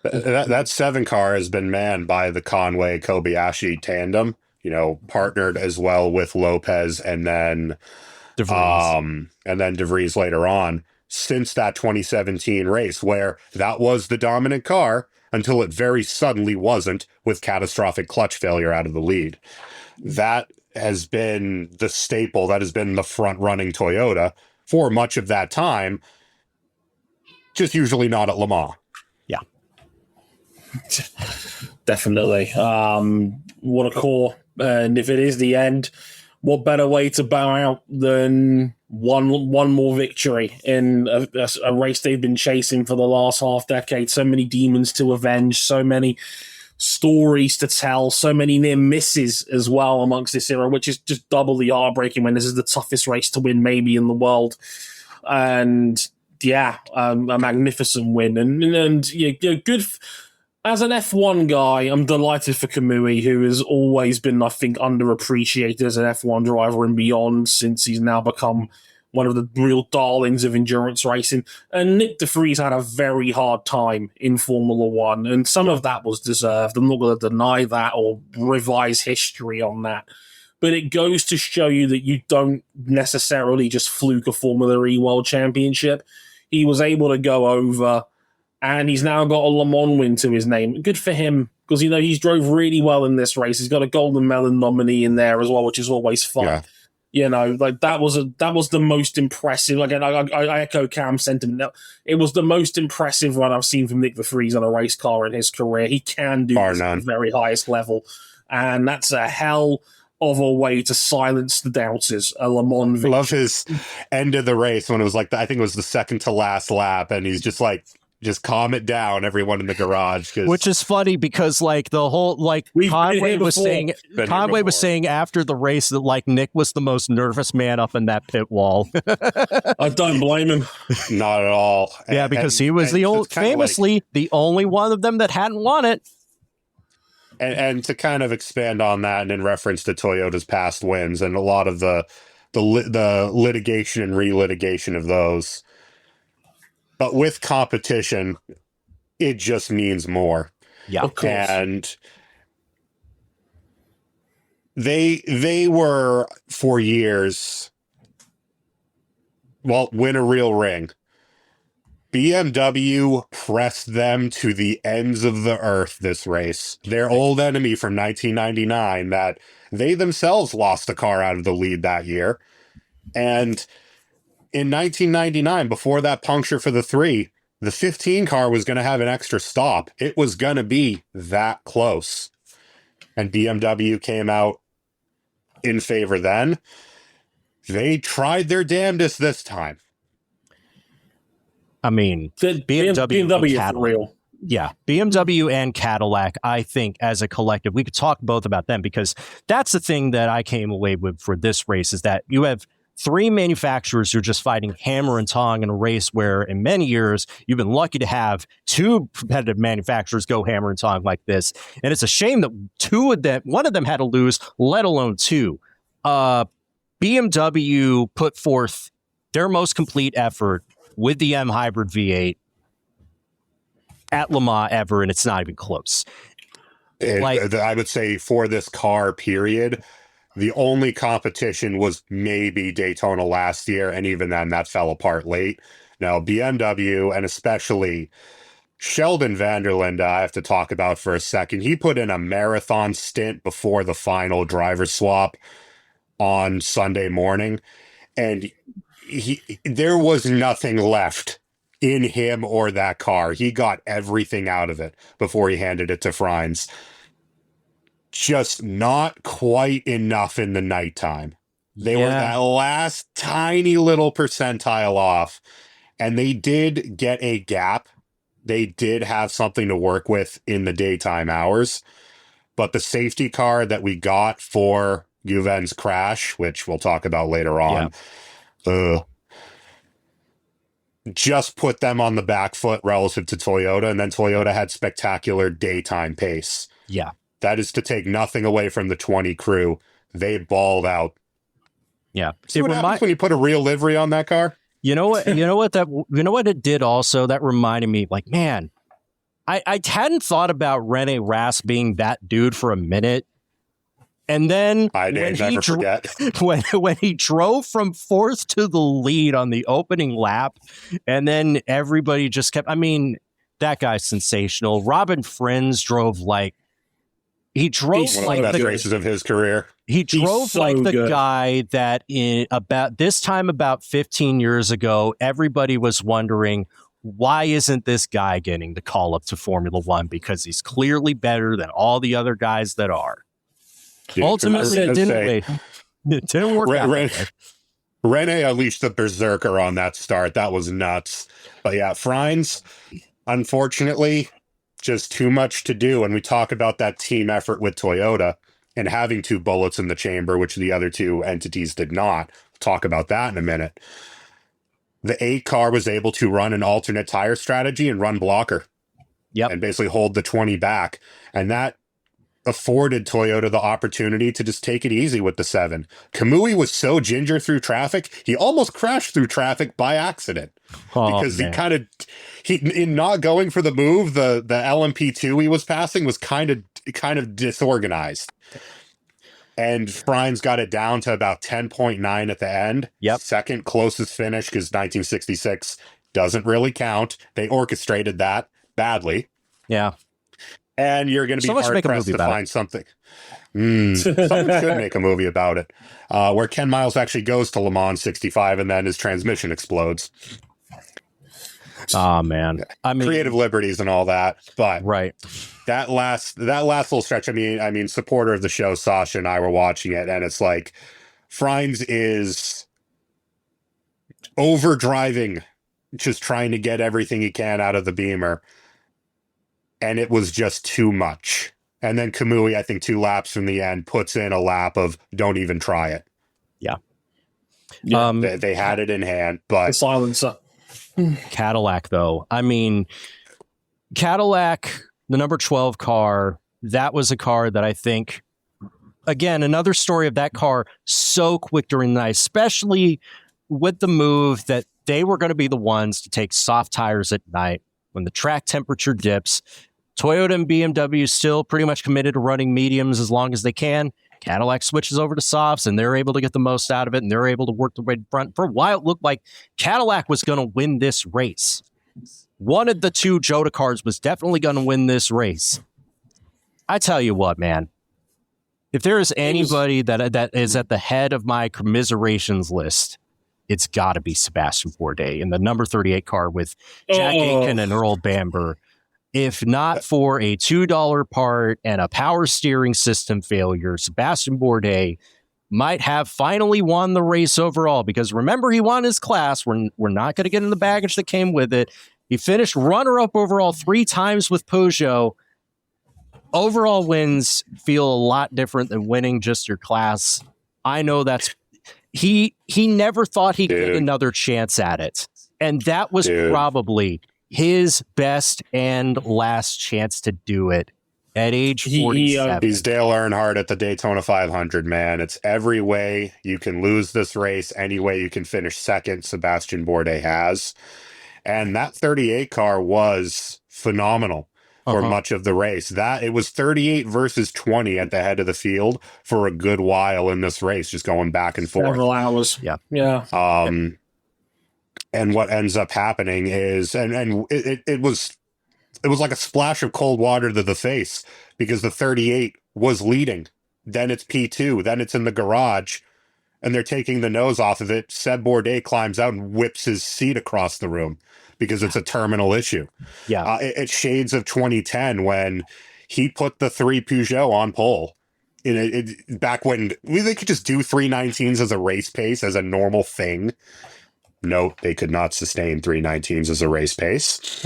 that 7 car has been manned by the Conway Kobayashi tandem, partnered as well with Lopez and then DeVries later on, since that 2017 race where that was the dominant car until it very suddenly wasn't, with catastrophic clutch failure out of the lead. That has been the staple, that has been the front running Toyota for much of that time, just usually not at Le Mans.
yeah.
Definitely. What a core. And if it is the end, what better way to bow out than one more victory in a race they've been chasing for the last half decade? So many demons to avenge, so many stories to tell, so many near misses as well amongst this era, which is just doubly heartbreaking when this is the toughest race to win maybe in the world. And yeah, a magnificent win. And good. As an F1 guy, I'm delighted for Kamui, who has always been, I think, underappreciated as an F1 driver and beyond, since he's now become one of the real darlings of endurance racing. And Nick de Vries had a very hard time in Formula One, and some of that was deserved. I'm not going to deny that or revise history on that. But it goes to show you that you don't necessarily just fluke a Formula E World Championship. He was able to go over, and he's now got a Le Mans win to his name. Good for him, because he's drove really well in this race. He's got a Golden Melon nominee in there as well, which is always fun. Yeah. That was the most impressive. Again, I echo Cam's sentiment. It was the most impressive run I've seen from Nick de Vries on a race car in his career. He can do this at the very highest level, and that's a hell of a way to silence the doubters. A Le Mans victory.
Love his end of the race when it was I think it was the second to last lap, and he's just just calm it down, everyone in the garage.
Which is funny because the whole Conway was saying after the race that Nick was the most nervous man up in that pit wall.
I don't blame him.
Not at all.
Yeah, because he was famously the only one of them that hadn't won it.
And to kind of expand on that, and in reference to Toyota's past wins and a lot of the litigation and relitigation of those. But with competition, it just means more.
Yeah,
of course.
And they were for years, win a real ring. BMW pressed them to the ends of the earth this race. Their old enemy from 1999 that they themselves lost a car out of the lead that year. And in 1999, before that puncture for the 3, the 15 car was going to have an extra stop. It was going to be that close. And BMW came out in favor then. They tried their damnedest this time.
I mean, BMW
is real.
Yeah, BMW and Cadillac, I think, as a collective, we could talk both about them, because that's the thing that I came away with for this race, is that you have 3 manufacturers who are just fighting hammer and tong in a race where in many years you've been lucky to have 2 competitive manufacturers go hammer and tong like this. And it's a shame that one of them had to lose, let alone 2. BMW put forth their most complete effort with the M Hybrid V8 at Le Mans ever, and it's not even close.
I would say for this car, period, the only competition was maybe Daytona last year, and even then, that fell apart late. Now, BMW, and especially Sheldon Vanderlinde, I have to talk about for a second. He put in a marathon stint before the final driver swap on Sunday morning, and there was nothing left in him or that car. He got everything out of it before he handed it to Frines. Just not quite enough in the nighttime. They were that last tiny little percentile off, and they did get a gap. They did have something to work with in the daytime hours, but the safety car that we got for Guven's crash, which we'll talk about later on, just put them on the back foot relative to Toyota, and then Toyota had spectacular daytime pace.
Yeah.
That is to take nothing away from the 20 crew. They balled out.
Yeah.
See what happens when you put a real livery on that car?
You know what? You know what it did also? That reminded me, like, man, I hadn't thought about Rene Rast being that dude for a minute. And then
I never forget
when he drove from fourth to the lead on the opening lap, and then everybody just kept. I mean, that guy's sensational. Robin Friends drove like he drove
one
like
of the best
the
races of his career.
He drove
so
like the
good.
guy that in about this time about 15 years ago, everybody was wondering, why isn't this guy getting the call up to Formula One? Because he's clearly better than all the other guys that are.
Dude,
Ultimately, it didn't work out.
Rene unleashed the berserker on that start. That was nuts. But yeah, Frines, unfortunately, just too much to do. And we talk about that team effort with Toyota and having two bullets in the chamber, which the other two entities did not. Talk about that in a minute. The 8 car was able to run an alternate tire strategy and run blocker.
Yep.
And basically hold the 20 back. And that afforded Toyota the opportunity to just take it easy with the 7. Kamui was so ginger through traffic, he almost crashed through traffic by accident. Because he in not going for the move, the LMP2 he was passing was kind of disorganized. And Frines got it down to about 10.9 at the end.
Yep.
Second closest finish, because 1966 doesn't really count. They orchestrated that badly.
Yeah.
And you're going to be hard-pressed to find something. Someone should make a movie about it. Where Ken Miles actually goes to Le Mans 65 and then his transmission explodes.
Oh, man. I mean,
creative liberties and all that. But
right.
That last little stretch, I mean, supporter of the show, Sasha and I were watching it, and it's like Frines is overdriving, just trying to get everything he can out of the Beamer. And it was just too much. And then Kamui, I think 2 laps from the end, puts in a lap of don't even try it.
Yeah.
They had it in hand, but
the silencer.
Cadillac, though. I mean, Cadillac, the number 12 car, that was a car that I think, again, another story of that car so quick during the night, especially with the move that they were going to be the ones to take soft tires at night when the track temperature dips. Toyota and BMW still pretty much committed to running mediums as long as they can. Cadillac switches over to softs, and they're able to get the most out of it, and they're able to work the way in front. For a while, it looked like Cadillac was going to win this race. One of the 2 Jota cars was definitely going to win this race. I tell you what, man. If there is anybody that is at the head of my commiserations list, it's got to be Sebastian Bourdais in the number 38 car with Jack Aitken and Earl Bamber. If not for a $2 part and a power steering system failure, Sebastian Bourdais might have finally won the race overall, because remember, he won his class. We're not going to get in the baggage that came with it. He finished runner-up overall 3 times with Peugeot. Overall wins feel a lot different than winning just your class. I know that's... He never thought he'd get another chance at it. And that was probably his best and last chance to do it at age 47.
He's Dale Earnhardt at the Daytona 500, man. It's every way you can lose this race, any way you can finish second, Sebastian Bourdais has. And that 38 car was phenomenal for much of the race. It was 38 versus 20 at the head of the field for a good while in this race, just going back and forth.
Several hours.
Yeah.
And what ends up happening is, it was like a splash of cold water to the face, because the 38 was leading. Then it's P2. Then it's in the garage, and they're taking the nose off of it. Seb Bourdais climbs out and whips his seat across the room because it's a terminal issue.
Yeah.
It's shades of 2010 when he put the 3 Peugeot on pole. Back when they could just do 319s as a race pace, as a normal thing. Note, they could not sustain 319s as a race pace.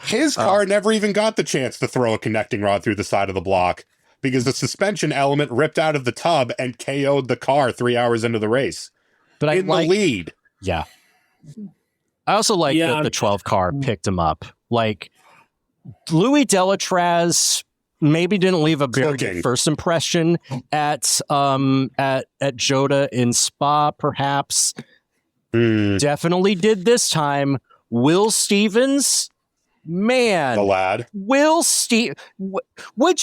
His car never even got the chance to throw a connecting rod through the side of the block, because the suspension element ripped out of the tub and KO'd the car 3 hours into the race.
But
the lead.
Yeah. I also like that the 12 car picked him up. Like, Louis Delatraz maybe didn't leave a very
Cooking.
good first impression at Jota in Spa, perhaps. Definitely did this time. Will Stevens, man,
The lad.
would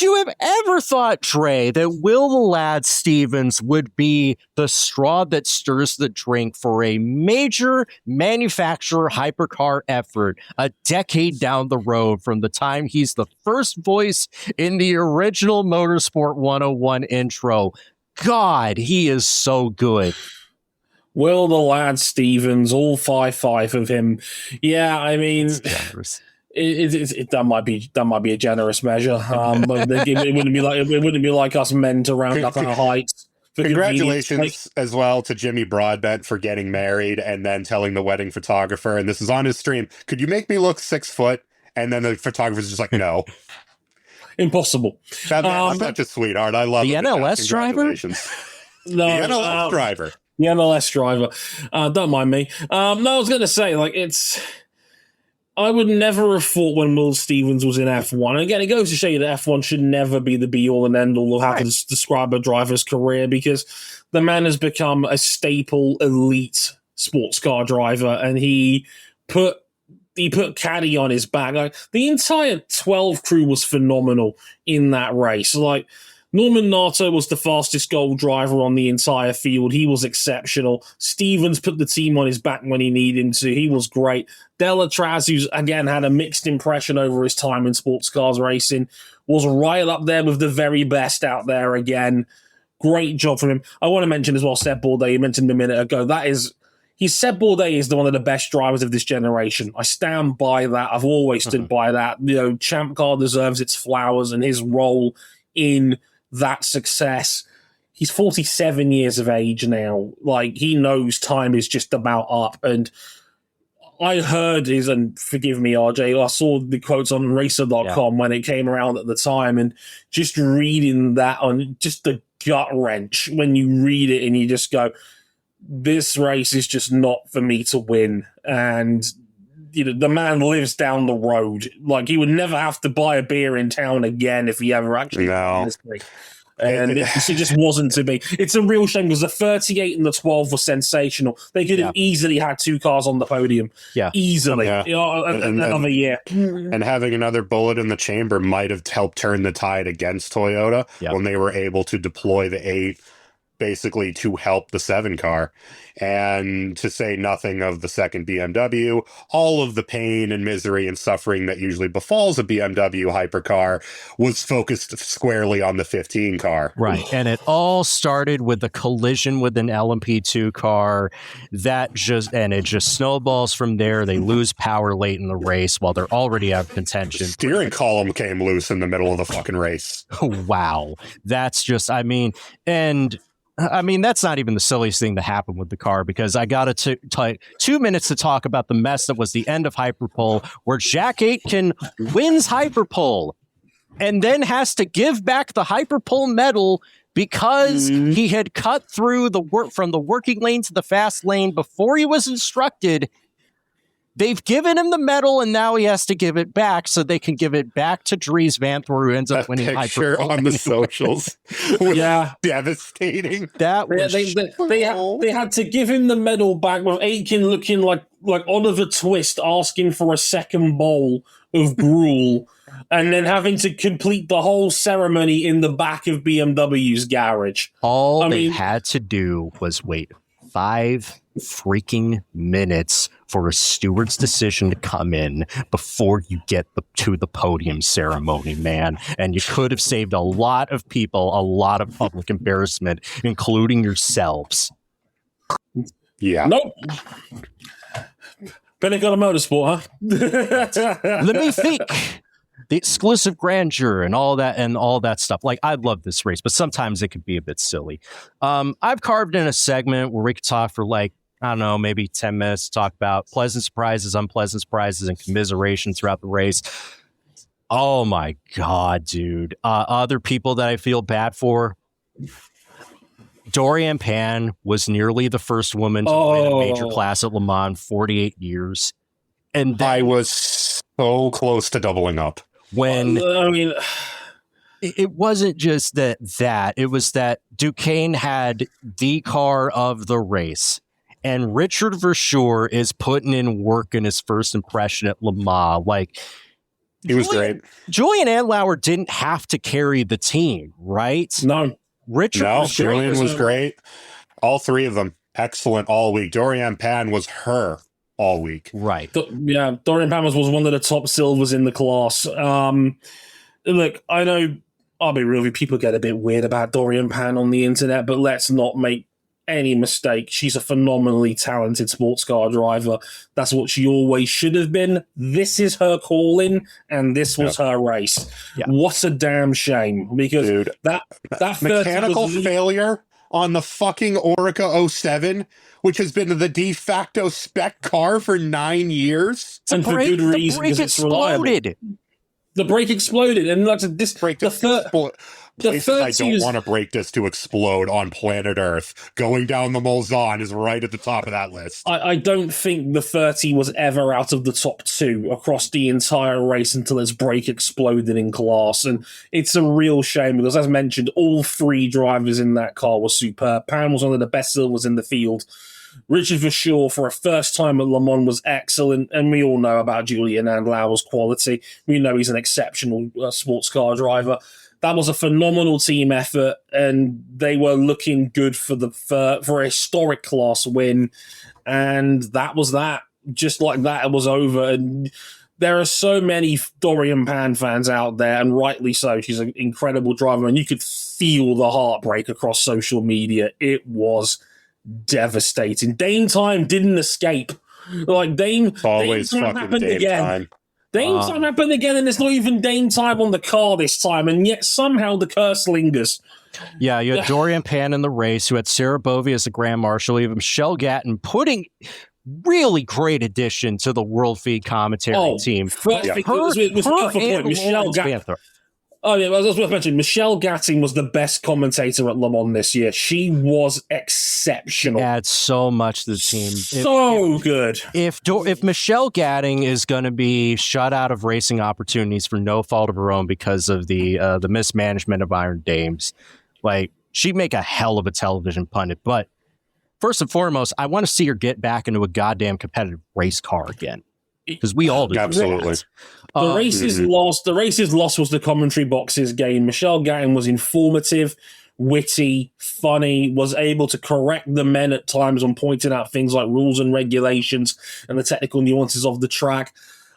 you have ever thought, Trey, that Will the Lad Stevens would be the straw that stirs the drink for a major manufacturer hypercar effort a decade down the road from the time he's the first voice in the original Motorsport 101 intro? God, he is so good.
Will the Lad Stevens, all 5'5" of him. Yeah, I mean, that might be a generous measure. But it wouldn't be like us men to round up our heights.
Congratulations as well to Jimmy Broadbent for getting married and then telling the wedding photographer, and this is on his stream, could you make me look 6 foot? And then the photographer's just like, no.
Impossible.
I'm such a sweetheart. I love
the NLS driver.
The NLS driver.
The NLS driver. Don't mind me. No, I was going to say, I would never have thought when Will Stevens was in F1. Again, it goes to show you that F1 should never be the be-all and end-all of how to describe a driver's career, because the man has become a staple elite sports car driver, and he put Caddy on his back. The entire 12 crew was phenomenal in that race. Norman Nato was the fastest gold driver on the entire field. He was exceptional. Stevens put the team on his back when he needed him to. He was great. Delatraz, who's again had a mixed impression over his time in sports cars racing, was right up there with the very best out there again. Great job from him. I want to mention as well Seb Bourdais. You mentioned him a minute ago. Seb Bourdais is one of the best drivers of this generation. I stand by that. I've always stood by that. Champ Car deserves its flowers, and his role in that success. He's 47 years of age now. He knows time is just about up. And I heard and forgive me, RJ, I saw the quotes on racer.com when it came around at the time, and just reading that on just the gut wrench when you read it and you just go, this race is just not for me to win. And the man lives down the road. He would never have to buy a beer in town again if he ever actually won this thing. And it just wasn't to be. It's a real shame because the 38 and the 12 were sensational. They could have easily had 2 cars on the podium. Yeah. Easily. Yeah. Another year.
And having another bullet in the chamber might have helped turn the tide against Toyota when they were able to deploy the 8 basically to help the 7 car. And to say nothing of the second BMW, all of the pain and misery and suffering that usually befalls a BMW hypercar was focused squarely on the 15 car.
Right. And it all started with a collision with an LMP2 car it just snowballs from there. They lose power late in the race while they're already out of contention.
The steering column came loose in the middle of the fucking race.
Wow. That's just, that's not even the silliest thing to happen with the car, because I got to take 2 minutes to talk about the mess that was the end of Hyperpole, where Jack Aitken wins Hyperpole and then has to give back the Hyperpole medal because he had cut through from the working lane to the fast lane before he was instructed. They've given him the medal, and now he has to give it back so they can give it back to Dries Vanthoor, who ends up winning
Hyperpole on the socials. Devastating.
That was
they had to give him the medal back with Aitken looking like Oliver Twist asking for a second bowl of gruel, and then having to complete the whole ceremony in the back of BMW's garage.
All they had to do was wait 5 freaking minutes for a steward's decision to come in before you get to the podium ceremony, man. And you could have saved a lot of people a lot of public embarrassment, including yourselves.
Yeah.
Nope. Pinnacle of Motorsport, huh?
Let me think. The exclusive grandeur and all that stuff. I love this race, but sometimes it could be a bit silly. I've carved in a segment where we could talk for maybe 10 minutes to talk about pleasant surprises, unpleasant surprises, and commiseration throughout the race. Oh my God, dude. Other people that I feel bad for. Dorian Pan was nearly the first woman to win a major class at Le Mans, 48 years. And
I was so close to doubling up.
When it wasn't just that. It was that Duquesne had the car of the race. And Richard Verschoor is putting in work in his first impression at Le Mans. Like,
he was great.
Julian Andlauer didn't have to carry the team, right?
No.
Julian was great. All three of them, excellent all week. Dorian Pan was her all week.
Right.
Dorian Pan was one of the top silvers in the class. Look, I know, I'll be real with you, people get a bit weird about Dorian Pan on the internet, but let's not make any mistake. She's a phenomenally talented sports car driver. That's what she always should have been. This is her calling, and this was her race. Yeah. What a damn shame, because dude, that
mechanical failure on the fucking Orica 07, which has been the de facto spec car for 9 years,
and for good reason, because it's reliable. The brake exploded, and like this,
places I don't want a brake disc to explode on planet Earth. Going down the Mulsanne is right at the top of that list.
I don't think the 30 was ever out of the top 2 across the entire race until its brake exploded in class. And it's a real shame because, as mentioned, all 3 drivers in that car were superb. Pan was one of the best silvers in the field. Richard Verschoor, for a first time at Le Mans, was excellent, and we all know about Julian Andlauer's quality. We know he's an exceptional sports car driver. That was a phenomenal team effort, and they were looking good for a historic class win, and that was that. Just like that, it was over. And there are so many Dorian Pan fans out there, and rightly so. She's an incredible driver, and you could feel the heartbreak across social media. It was devastating. Dame time didn't escape. Like Dame,
always
Dame
fucking
happened
Dame
again.
time.
Dame time happened again, and there's not even Dame time on the car this time, and yet somehow the curse lingers.
Yeah, you had Dorian Pan in the race, you had Sarah Bovey as the Grand Marshal, you have Michelle Gatton putting really great addition to the World Feed commentary team.
Michelle Gatton. Oh, yeah, I was worth mentioning. Michelle Gatting was the best commentator at Le Mans this year. She was exceptional.
Adds so much to the team.
Good.
If Michelle Gatting is going to be shut out of racing opportunities for no fault of her own because of the mismanagement of Iron Dames, like, she'd make a hell of a television pundit. But first and foremost, I want to see her get back into a goddamn competitive race car again. Because we all do.
Absolutely.
The race's loss was the commentary box's gain. Michelle Gatton was informative, witty, funny, was able to correct the men at times on pointing out things like rules and regulations and the technical nuances of the track.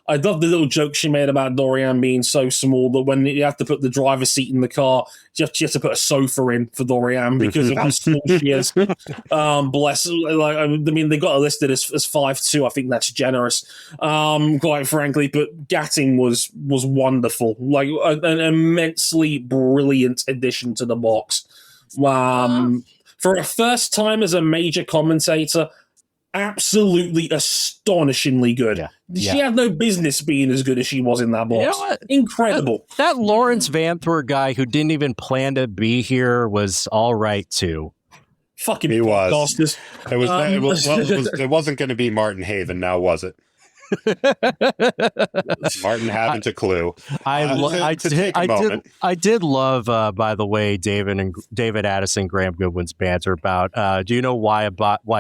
I love the little joke she made about Dorian being so small that when you have to put the driver's seat in the car, you have to put a sofa in for Dorian because of how small she is. Bless. Like, I mean, they got her listed as 5'2". I think that's generous, quite frankly. But Gatting was wonderful, like an immensely brilliant addition to the box. For a first time as a major commentator, absolutely astonishingly good. Yeah. She had no business being as good as she was in that box. You know, incredible.
That Lawrence Vanthoor guy who didn't even plan to be here was all right too.
Fucking
he
was.
It wasn't going to be Martin Haven now, was it? Martin haven't a clue.
I did love, by the way, David Addison, Graham Goodwin's banter about. Do you know why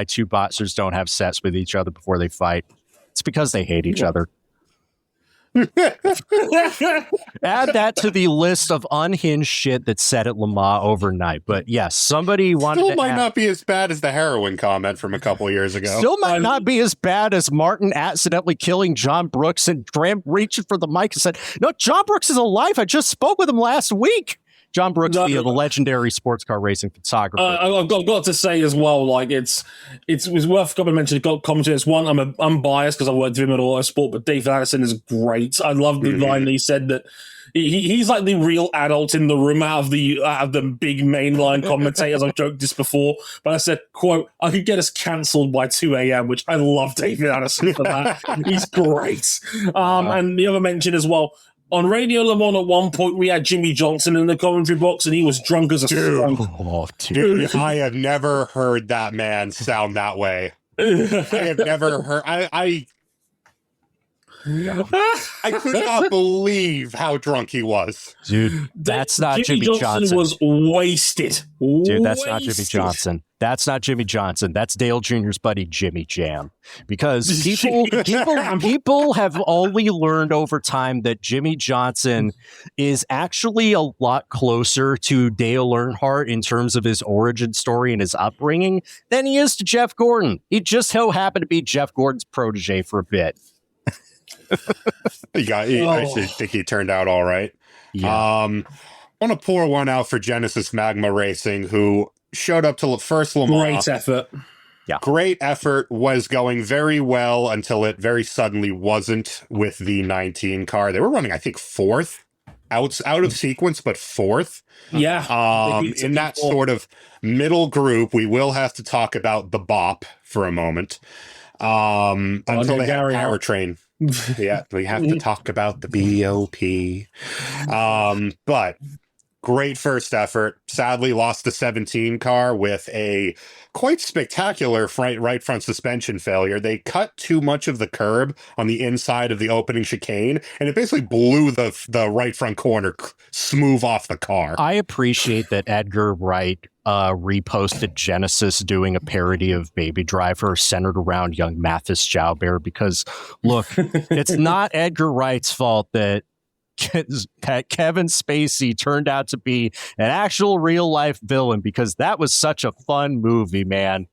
two boxers don't have sets with each other before they fight? It's because they hate each other. Add that to the list of unhinged shit that's said at Le Mans overnight. But yes, somebody wanted
still might not be as bad as the heroin comment from a couple years ago.
Still might not be as bad as Martin accidentally killing John Brooks and Graham reaching for the mic and said, "No, John Brooks is alive. I just spoke with him last week." John Brooks, the legendary sports car racing photographer.
I've got to say as well, like it was worth a couple of mentions. Commentators. One, I'm biased because I worked with him at Autosport, but David Addison is great. I love the line that he said that he's like the real adult in the room out of the big mainline commentators. I've joked this before, but I said, "quote I could get us cancelled by 2 a.m." Which I love David Addison for that. He's great. And the other mention as well. On Radio Le Mans at one point, we had Jimmy Johnson in the commentary box, and he was drunk as a skunk.
Dude, I have never heard that man sound that way. I have never heard. I could not believe how drunk he was.
Dude, that's not Jimmy Johnson.
Was wasted.
Dude, that's not Jimmy Johnson. That's not Jimmy Johnson. That's Dale Jr.'s buddy, Jimmy Jam. Because people have only learned over time that Jimmy Johnson is actually a lot closer to Dale Earnhardt in terms of his origin story and his upbringing than he is to Jeff Gordon. He just so happened to be Jeff Gordon's protege for a bit.
I think he turned out all right.
Yeah.
I want to pour one out for Genesis Magma Racing, who showed up to first Le Mans.
Great effort.
Yeah.
Great effort, was going very well until it very suddenly wasn't with the 19 car. They were running, I think, fourth, out of sequence, but fourth.
Yeah.
In that sort of middle group, we will have to talk about the BOP for a moment. Until they have powertrain. Yeah, we have to talk about the BOP. But great first effort. Sadly lost the 17 car with a quite spectacular right front suspension failure. They cut too much of the curb on the inside of the opening chicane, and it basically blew the right front corner smooth off the car.
I appreciate that Edgar Wright reposted Genesis doing a parody of Baby Driver centered around young Mathis Joubert, because look, it's not Edgar Wright's fault that Kevin Spacey turned out to be an actual real life villain, because that was such a fun movie, man.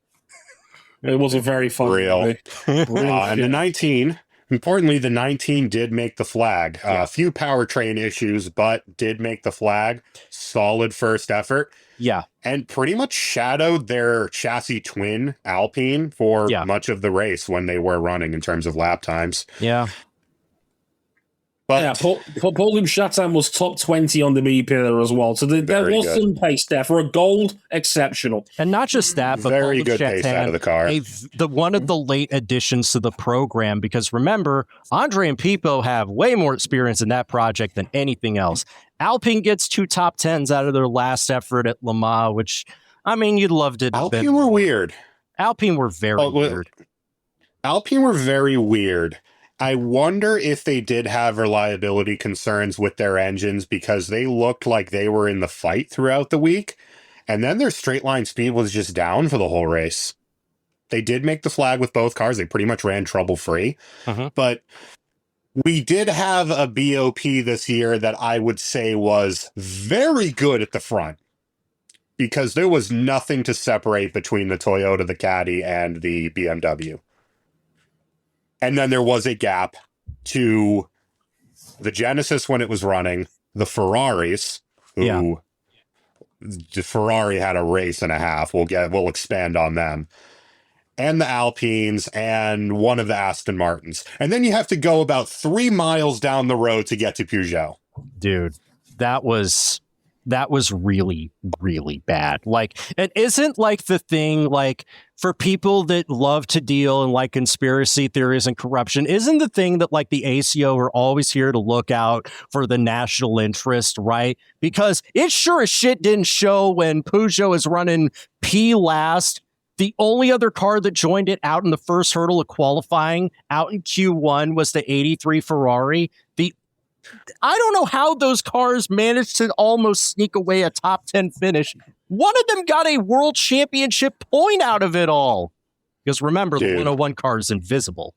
It was a very fun movie.
And the 19, importantly, the 19 did make the flag. A few powertrain issues, but did make the flag. Solid first effort.
Yeah.
And pretty much shadowed their chassis twin Alpine for much of the race when they were running in terms of lap times.
Yeah.
But
Paul Chatin was top 20 on the B pillar as well. So there was some pace there for a gold, exceptional.
And not just that, but
very good pace out of the car.
One of the late additions to the program, because remember, Andre and Pipo have way more experience in that project than anything else. Alpine gets 2 top 10s out of their last effort at Le Mans, which, I mean, you'd love to.
Alpine were weird.
Alpine were very weird.
Alpine were very weird. I wonder if they did have reliability concerns with their engines, because they looked like they were in the fight throughout the week, and then their straight line speed was just down for the whole race. They did make the flag with both cars. They pretty much ran trouble-free. But we did have a BOP this year that I would say was very good at the front, because there was nothing to separate between the Toyota, the Caddy, and the BMW. And then there was a gap to the Genesis when it was running, the Ferraris, who the Ferrari had a race and a half. We'll expand on them. And the Alpines and one of the Aston Martins. And then you have to go about 3 miles down the road to get to Peugeot.
Dude, that was really, really bad. Like, it isn't like the thing, like, for people that love to deal in like conspiracy theories and corruption, isn't the thing that like the ACO are always here to look out for the national interest, right? Because it sure as shit didn't show when Peugeot is running P last. The only other car that joined it out in the first hurdle of qualifying out in Q1 was the 83 Ferrari. I don't know how those cars managed to almost sneak away a top 10 finish. One of them got a world championship point out of it all. Because remember, the 101 car is invisible.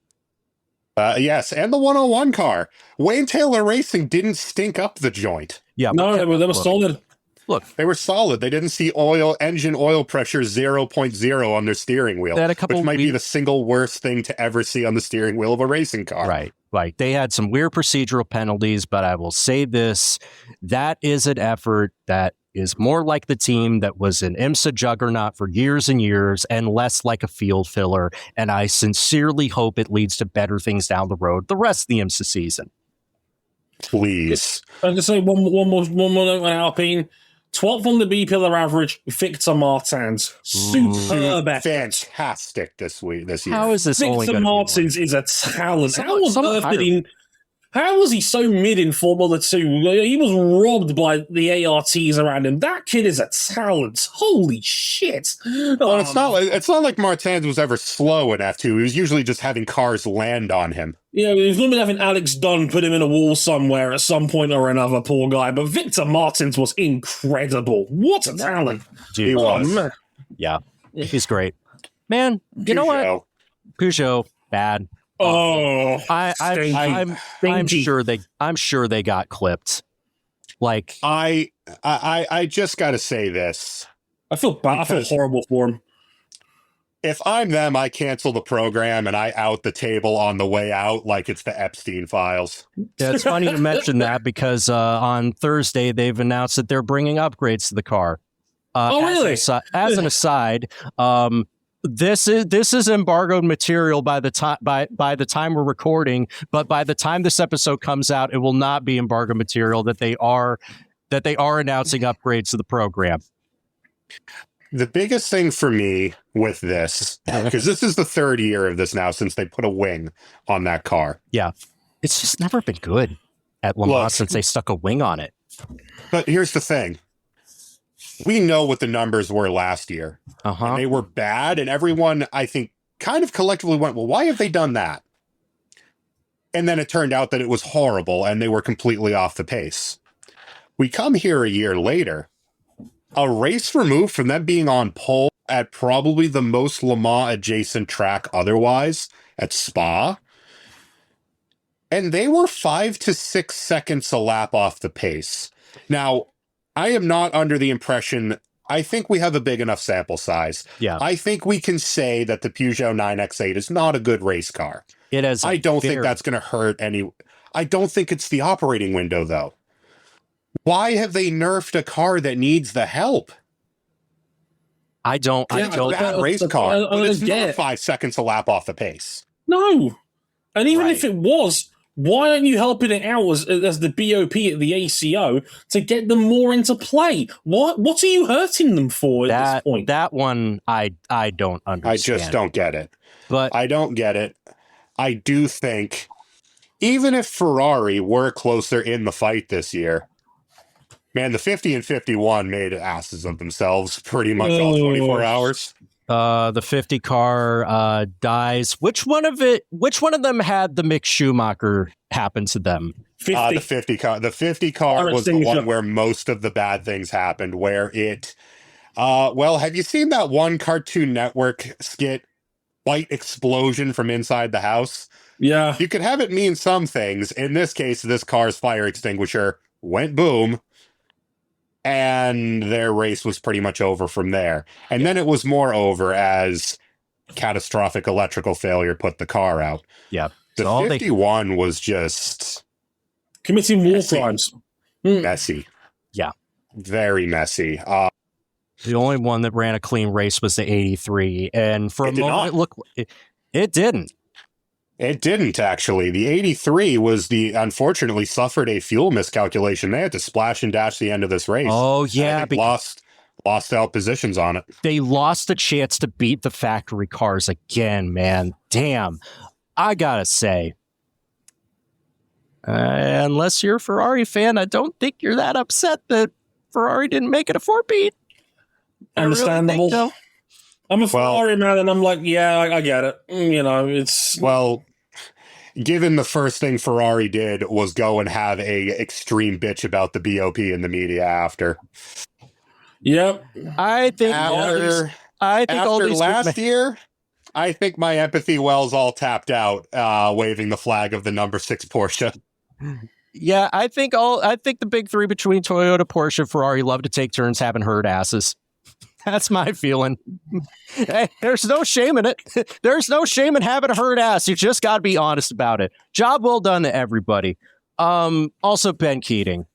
Yes, and the 101 car. Wayne Taylor Racing didn't stink up the joint.
Yeah,
no, they were solid.
Look,
they were solid. They didn't see engine oil pressure 0.0 on their steering wheel, which might be the single worst thing to ever see on the steering wheel of a racing car.
Right. They had some weird procedural penalties, but I will say this, that is an effort that is more like the team that was an IMSA juggernaut for years and years and less like a field filler. And I sincerely hope it leads to better things down the road the rest of the IMSA season.
Please.
I'm going to say one more note on Alpine. 12th on the B pillar average, Victor Martins. Superb effort.
Fantastic this year.
How is this only
Victor Martins is a talent. How on earth did he... How was he so mid in Formula 2? He was robbed by the ARTs around him. That kid is a talent. Holy shit.
Well, it's not like Martins was ever slow in F2. He was usually just having cars land on him.
Yeah, he's normally having Alex Dunn put him in a wall somewhere at some point or another, poor guy. But Victor Martins was incredible. What a talent.
Dude, he was.
Man.
Yeah, he's great. Man, you know what? Peugeot, bad.
Oh,
I'm sure they got clipped. Like
I just got to say this.
I feel bad. I feel horrible for him.
If I'm them, I cancel the program and I out the table on the way out like it's the Epstein files.
Yeah, it's funny to mention that because on Thursday they've announced that they're bringing upgrades to the car.
Really?
As an aside, this is embargoed material by the time we're recording, but by the time this episode comes out, it will not be embargoed material that they are announcing upgrades to the program.
The biggest thing for me with this, because this is the third year of this now since they put a wing on that car.
Yeah, it's just never been good at Le Mans since they stuck a wing on it.
But here's the thing. We know what the numbers were last year. And they were bad, and everyone, I think, kind of collectively went, well, why have they done that? And then it turned out that it was horrible, and they were completely off the pace. We come here a year later, a race removed from them being on pole at probably the most Le Mans adjacent track otherwise, at Spa, and they were 5 to 6 seconds a lap off the pace. Now, I am not under the impression, I think we have a big enough sample size.
Yeah.
I think we can say that the Peugeot 9X8 is not a good race car.
It is.
I don't think that's going to hurt any. I don't think it's the operating window, though. Why have they nerfed a car that needs the help?
I don't.
That race car. But it's not 5 seconds a lap off the pace.
No. And even if it was, why aren't you helping it out as the BOP at the ACO to get them more into play? What are you hurting them for at this point?
That one, I don't understand.
I just don't get it.
But
I don't get it. I do think, even if Ferrari were closer in the fight this year, man, the 50 and 51 made asses of themselves pretty much all 24 hours.
The 50 car dies. Which one of them had the Mick Schumacher happen to them?
The 50 car. The 50 car was the one where most of the bad things happened. Where it, have you seen that one Cartoon Network skit, White Explosion from Inside the House?
Yeah,
you could have it mean some things. In this case, this car's fire extinguisher went boom. And their race was pretty much over from there. And then it was more over as catastrophic electrical failure put the car out.
Yeah.
The 51 was just...
committing war crimes.
Messy.
Yeah.
Very messy.
The only one that ran a clean race was the 83. And for a moment, it didn't.
It didn't, actually. The 83 unfortunately suffered a fuel miscalculation. They had to splash and dash the end of this race.
Oh, yeah.
Lost out positions on it.
They lost a chance to beat the factory cars again, man. Damn. I gotta say, unless you're a Ferrari fan, I don't think you're that upset that Ferrari didn't make it a 4-beat.
Understandable.
Really
I'm a Ferrari man, and I'm like, yeah, I get it. It's...
Well, given the first thing Ferrari did was go and have a extreme bitch about the BOP in the media after.
Yep.
I think
after last year, I think my empathy well's all tapped out, waving the flag of the number 6 Porsche.
Yeah, I think the big three between Toyota, Porsche, and Ferrari love to take turns having herd asses. That's my feeling. Hey, there's no shame in it. There's no shame in having a herd ass. You just got to be honest about it. Job well done to everybody. Also, Ben Keating.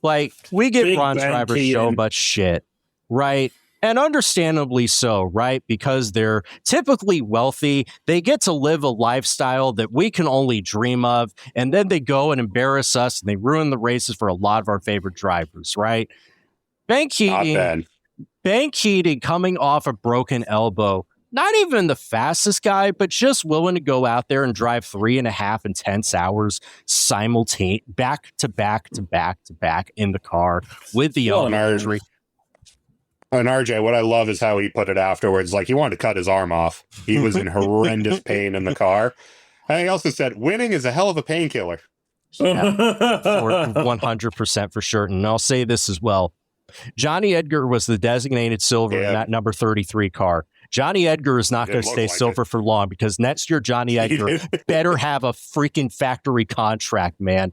Like, we give Ron Driver so much shit, right? And understandably so, right? Because they're typically wealthy. They get to live a lifestyle that we can only dream of. And then they go and embarrass us and they ruin the races for a lot of our favorite drivers, right? Ben Keating coming off a broken elbow not even the fastest guy, but just willing to go out there and drive 3.5 intense hours simultaneously, back to back to back to back in the car with the injury.
And RJ, what I love is how he put it afterwards. Like, he wanted to cut his arm off. He was in horrendous pain in the car. And he also said, winning is a hell of a painkiller.
Yeah, 100% for sure. And I'll say this as well. Johnny Edgar was the designated silver in that number 33 car. Johnny Edgar is not going to stay silver for long, because next year Johnny Edgar better have a freaking factory contract, man.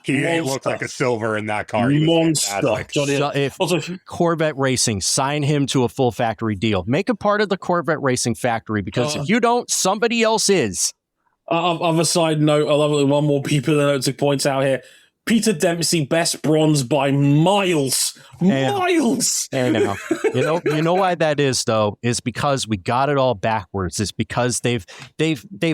He looked like a silver in that car. He
Monster.
If Corvette Racing, sign him to a full factory deal. Make him part of the Corvette Racing factory, because if you don't, somebody else is.
Other side note, I love it. One more people to point out here. Peter Dempsey, best bronze by miles. Miles.
I know. You know why that is, though, is because we got it all backwards. It's because they've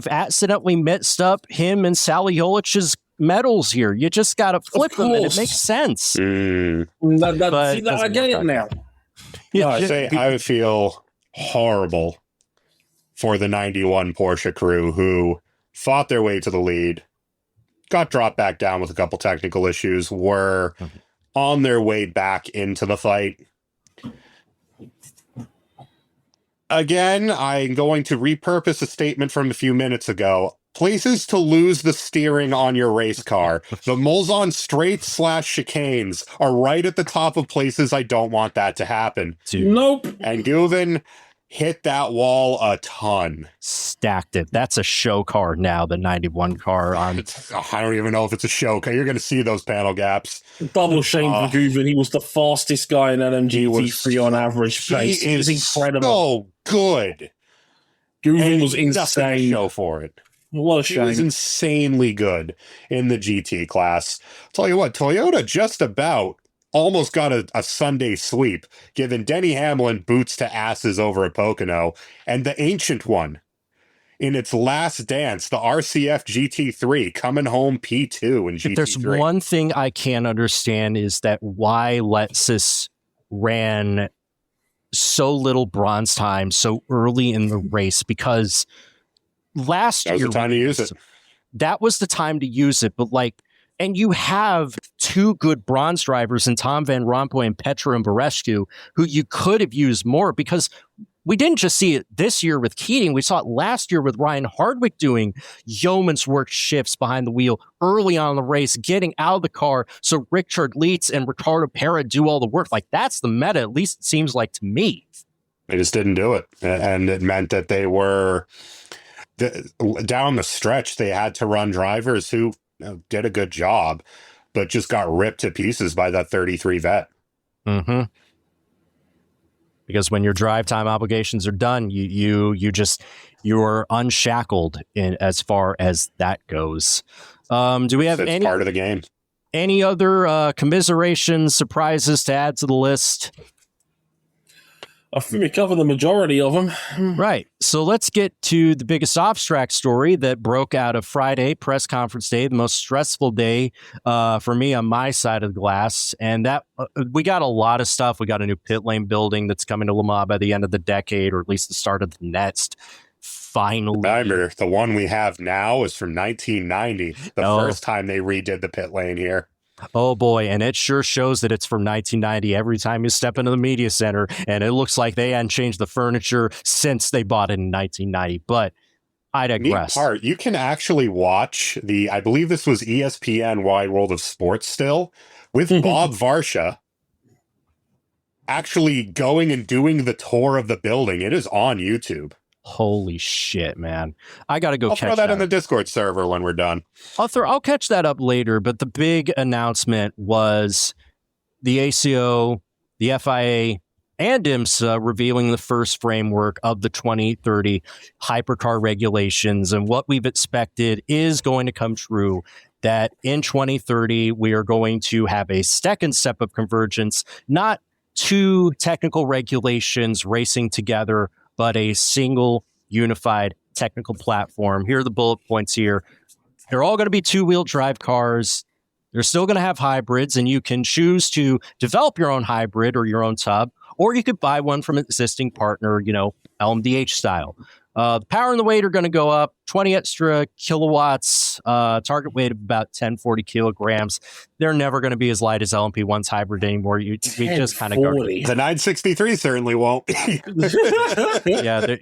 accidentally mixed up him and Sally Jolich's medals here. You just got to flip them, and it makes sense.
I get it now.
I feel horrible for the 91 Porsche crew who fought their way to the lead, got dropped back down with a couple technical issues, were on their way back into the fight. Again, I'm going to repurpose a statement from a few minutes ago. Places to lose the steering on your race car. The Mulsanne straights / chicanes are right at the top of places I don't want that to happen.
Nope.
And Guven hit that wall a ton.
Stacked it. That's a show car now, the 91 car.
I don't even know if it's a show car. You're going to see those panel gaps.
Double shame for Guven. He was the fastest guy in LMG T3 on average pace. He is incredible.
So good.
Guven was insane.
Show for it.
What a shame.
He was insanely good in the GT class. Tell you what, Toyota just about almost got a Sunday sweep, giving Denny Hamlin boots to asses over at Pocono, and the Ancient One, in its last dance, the RCF GT3, coming home P2 in GT3.
If there's one thing I can't understand, is that why Lexus ran so little bronze time so early in the race, because last year...
That was the time to use it.
That was the time to use it, but and you have two good bronze drivers in Tom Van Rompuy and Petra Mbarescu, who you could have used more, because we didn't just see it this year with Keating. We saw it last year with Ryan Hardwick doing yeoman's work shifts behind the wheel early on in the race, getting out of the car so Richard Leitz and Ricardo Parra do all the work. That's the meta, at least it seems like to me.
They just didn't do it. And it meant that they were... down the stretch, they had to run drivers who did a good job, but just got ripped to pieces by that 33 vet.
Mm-hmm. Because when your drive time obligations are done, you're unshackled in as far as that goes. Do we have
any part of the game?
Any other commiserations, surprises to add to the list?
I think we covered the majority of them.
Right. So let's get to the biggest abstract story that broke out of Friday, press conference day, the most stressful day for me on my side of the glass. And that we got a lot of stuff. We got a new pit lane building that's coming to Le Mans by the end of the decade, or at least the start of the next. Finally.
Remember, the one we have now is from 1990, the first time they redid the pit lane here.
Oh boy, and it sure shows that it's from 1990 every time you step into the media center, and it looks like they hadn't changed the furniture since they bought it in 1990, but I digress.
Neat part, you can actually watch I believe this was ESPN Wide World of Sports still, with Bob Varsha actually going and doing the tour of the building. It is on YouTube.
Holy shit, man. I got to go
I'll
catch that.
throw that in the Discord server when we're done.
I'll catch that up later, but the big announcement was the ACO, the FIA, and IMSA revealing the first framework of the 2030 hypercar regulations. And what we've expected is going to come true, that in 2030, we are going to have a second step of convergence, not two technical regulations racing together, but a single unified technical platform. Here are the bullet points here. They're all going to be two-wheel drive cars. They're still going to have hybrids, and you can choose to develop your own hybrid or your own tub, or you could buy one from an existing partner, LMDH style. The power and the weight are going to go up 20 extra kilowatts, target weight of about 1040 kilograms. They're never going to be as light as LMP1's hybrid anymore. We just kind of go.
The 963 certainly won't.
Yeah.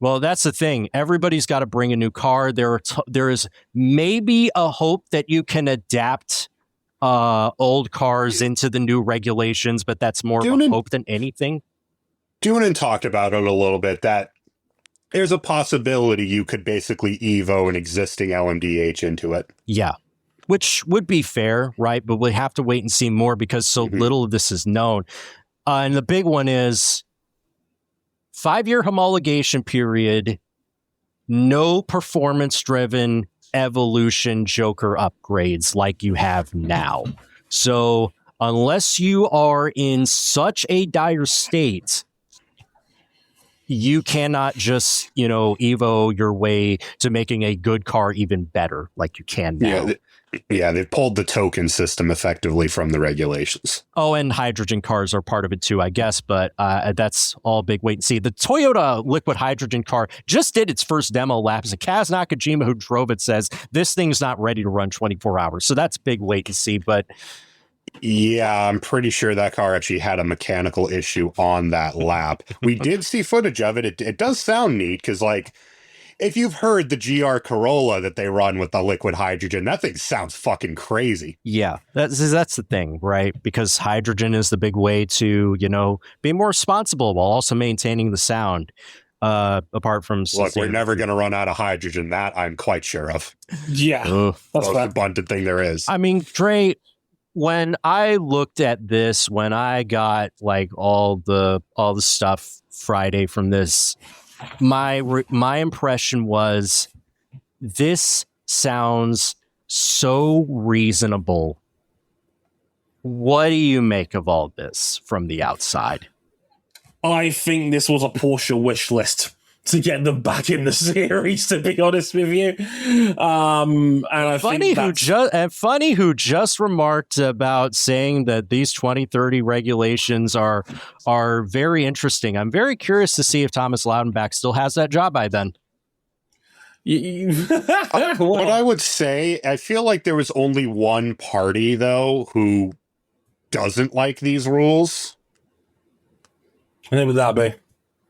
Well, that's the thing. Everybody's got to bring a new car. There is maybe a hope that you can adapt old cars into the new regulations, but that's more of a hope than anything.
Doonan talked about it a little bit, that there's a possibility you could basically Evo an existing LMDH into it.
Yeah, which would be fair, right? But we have to wait and see more because so little of this is known. And the big one is 5-year homologation period, no performance-driven evolution Joker upgrades like you have now. So unless you are in such a dire state, you cannot just, Evo your way to making a good car even better like you can now.
Yeah, they've pulled the token system effectively from the regulations.
Oh, and hydrogen cars are part of it too, I guess, but that's all big wait and see. The Toyota liquid hydrogen car just did its first demo laps, and Kaz Nakajima, who drove it, says this thing's not ready to run 24 hours. So that's big wait and see, but...
Yeah, I'm pretty sure that car actually had a mechanical issue on that lap. We did see footage of it. It does sound neat because, if you've heard the GR Corolla that they run with the liquid hydrogen, that thing sounds fucking crazy.
Yeah, that's the thing, right? Because hydrogen is the big way to, be more responsible while also maintaining the sound. Apart from...
Look, we're never going to run out of hydrogen. That I'm quite sure of.
Yeah,
that's the most abundant thing there is.
I mean, Dre... When I looked at this, when I got all the stuff Friday from this, my impression was this sounds so reasonable. What do you make of all this from the outside?
I think this was a Porsche wish list to get them back in the series, to be honest with you. And I
funny who just remarked about saying that these 2030 regulations are very interesting. I'm very curious to see if Thomas Loudenbach still has that job by then.
What I would say, I feel like there was only one party though who doesn't like these rules.
And who would that be?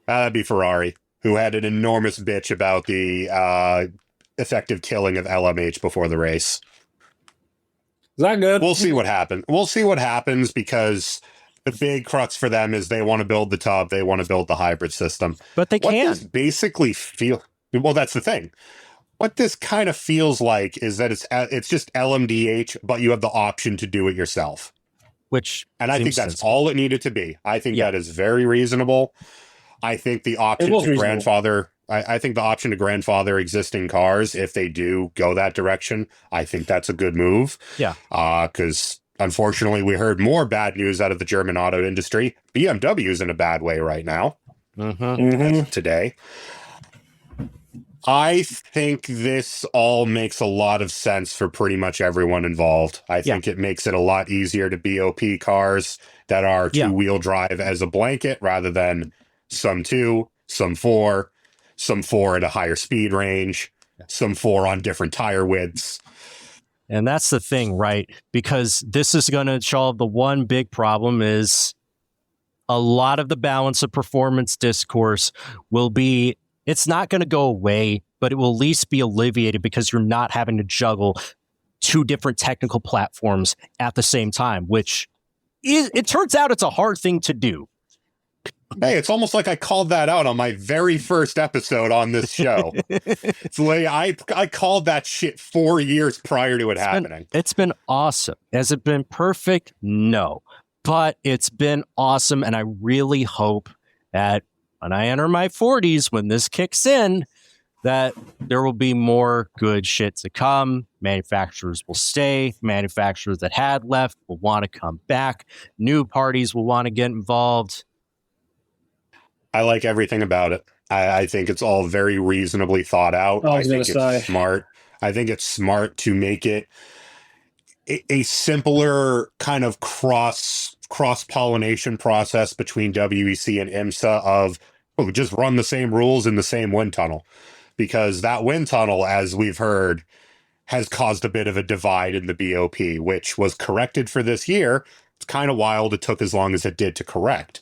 That'd be Ferrari, who had an enormous bitch about the effective killing of LMH before the race.
Is that good?
We'll see what happens. We'll see what happens because the big crux for them is they want to build the tub, they want to build the hybrid system.
But they can't.
This basically feel... Well, that's the thing. What this kind of feels like is that it's just LMDH, but you have the option to do it yourself.
And
I think that's sensible. All it needed to be. I think that is very reasonable. I think the option to grandfather, I think the option to grandfather existing cars, if they do go that direction, I think that's a good move.
Yeah.
Because unfortunately, we heard more bad news out of the German auto industry. BMW is in a bad way right now. Today. I think this all makes a lot of sense for pretty much everyone involved. I think it makes it a lot easier to BOP cars that are two-wheel drive as a blanket rather than some 2, some 4, some 4 at a higher speed range, some 4 on different tire widths.
And that's the thing, right? Because this is going to solve the one big problem is a lot of the balance of performance discourse will be, it's not going to go away, but it will at least be alleviated because you're not having to juggle 2 different technical platforms at the same time, which it turns out it's a hard thing to do.
Hey, it's almost like I called that out on my very first episode on this show. It's like I called that shit 4 years prior to it happening.
It's been awesome. Has it been perfect? No. But it's been awesome, and I really hope that when I enter my 40s, when this kicks in, that there will be more good shit to come. Manufacturers will stay. Manufacturers that had left will want to come back. New parties will want to get involved.
I like everything about it. I think it's all very reasonably thought out. I think it's smart. I think it's smart to make it a simpler kind of cross-pollination process between WEC and IMSA of Well, just run the same rules in the same wind tunnel, because that wind tunnel, as we've heard, has caused a bit of a divide in the BOP, which was corrected for this year. It's kind of wild it took as long as it did to correct.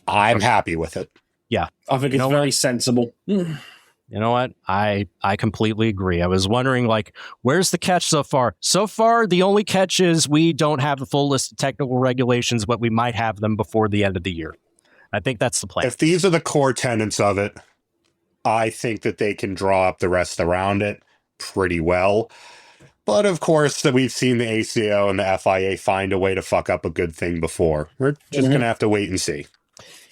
I'm happy with it.
Yeah.
I think it's very sensible.
You know what? I completely agree. I was wondering, like, where's the catch so far? So far, the only catch is we don't have the full list of technical regulations, but we might have them before the end of the year. I think that's the plan.
If these are the core tenets of it, I think that they can draw up the rest around it pretty well. But of course, we've seen the ACO and the FIA find a way to fuck up a good thing before. We're just going to have to wait and see.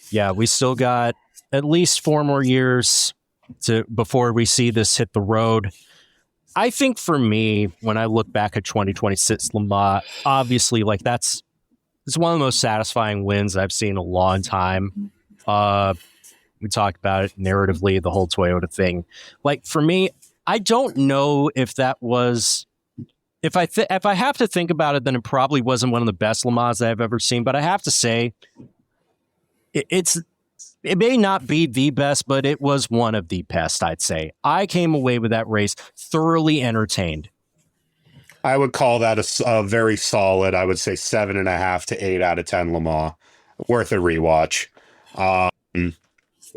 Yeah, we still got at least 4 more years before we see this hit the road. I think for me, when I look back at 2026 Le Mans, obviously, like it's one of the most satisfying wins I've seen in a long time. We talked about it narratively, the whole Toyota thing. Like, for me, I don't know if that was. If I have to think about it, then it probably wasn't one of the best Le Mans I've ever seen. But I have to say, it may not be the best, but it was one of the best, I'd say. I came away with that race thoroughly entertained.
I would call that a very solid, I would say 7.5 to 8 out of 10 Le Mans. Worth a rewatch.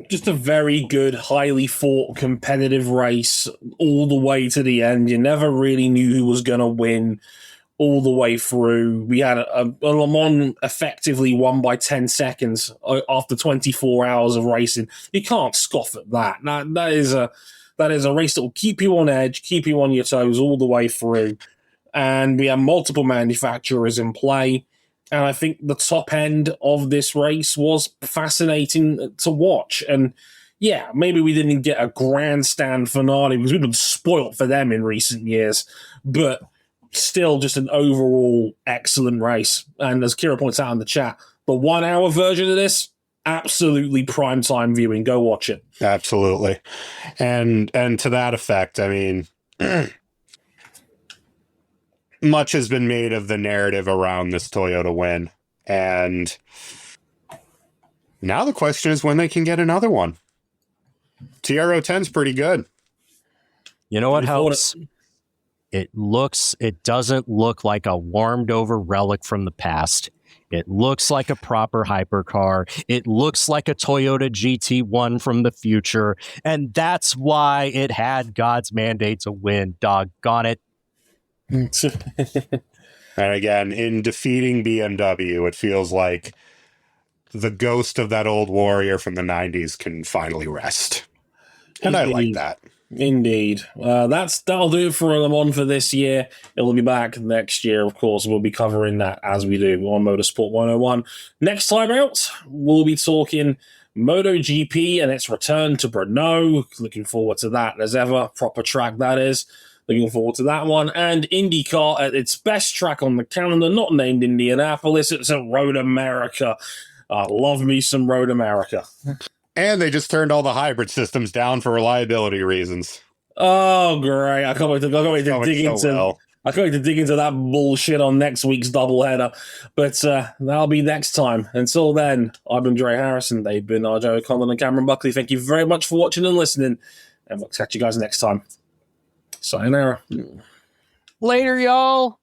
Just a very good, highly fought, competitive race all the way to the end. You never really knew who was going to win all the way through. We had a Le Mans effectively won by 10 seconds after 24 hours of racing. You can't scoff at that. That is a race that will keep you on edge, keep you on your toes all the way through. And we have multiple manufacturers in play. And I think the top end of this race was fascinating to watch. And yeah, maybe we didn't get a grandstand finale because we've been spoilt for them in recent years. But still just an overall excellent race. And as Kira points out in the chat, the 1 hour version of this, absolutely prime time viewing. Go watch it.
Absolutely. And to that effect, I mean, much has been made of the narrative around this Toyota win. And now the question is when they can get another one. TRO10's pretty good.
You know what helps? It doesn't look like a warmed over relic from the past. It looks like a proper hypercar. It looks like a Toyota GT1 from the future. And that's why it had God's mandate to win. Doggone it.
And again, in defeating BMW, it feels like the ghost of that old warrior from the 90s can finally rest. And I like that.
Indeed. That'll do it for Le Mans for this year. It'll be back next year, of course. We'll be covering that as we do on Motorsport 101. Next time out, we'll be talking MotoGP and its return to Brno. Looking forward to that as ever. Proper track, that is. Looking forward to that one. And IndyCar at its best track on the calendar, not named Indianapolis. It's at Road America. Love me some Road America.
And they just turned all the hybrid systems down for reliability reasons.
Oh, great. I can't wait to dig into that bullshit on next week's doubleheader. But that'll be next time. Until then, I've been Dre Harrison. They've been RJ O'Connell and Cameron Buckley. Thank you very much for watching and listening. And we'll catch you guys next time. Sayonara.
Later, y'all.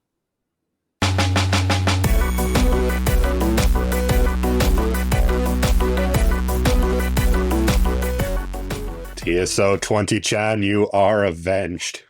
TSO 20 Chan, you are avenged.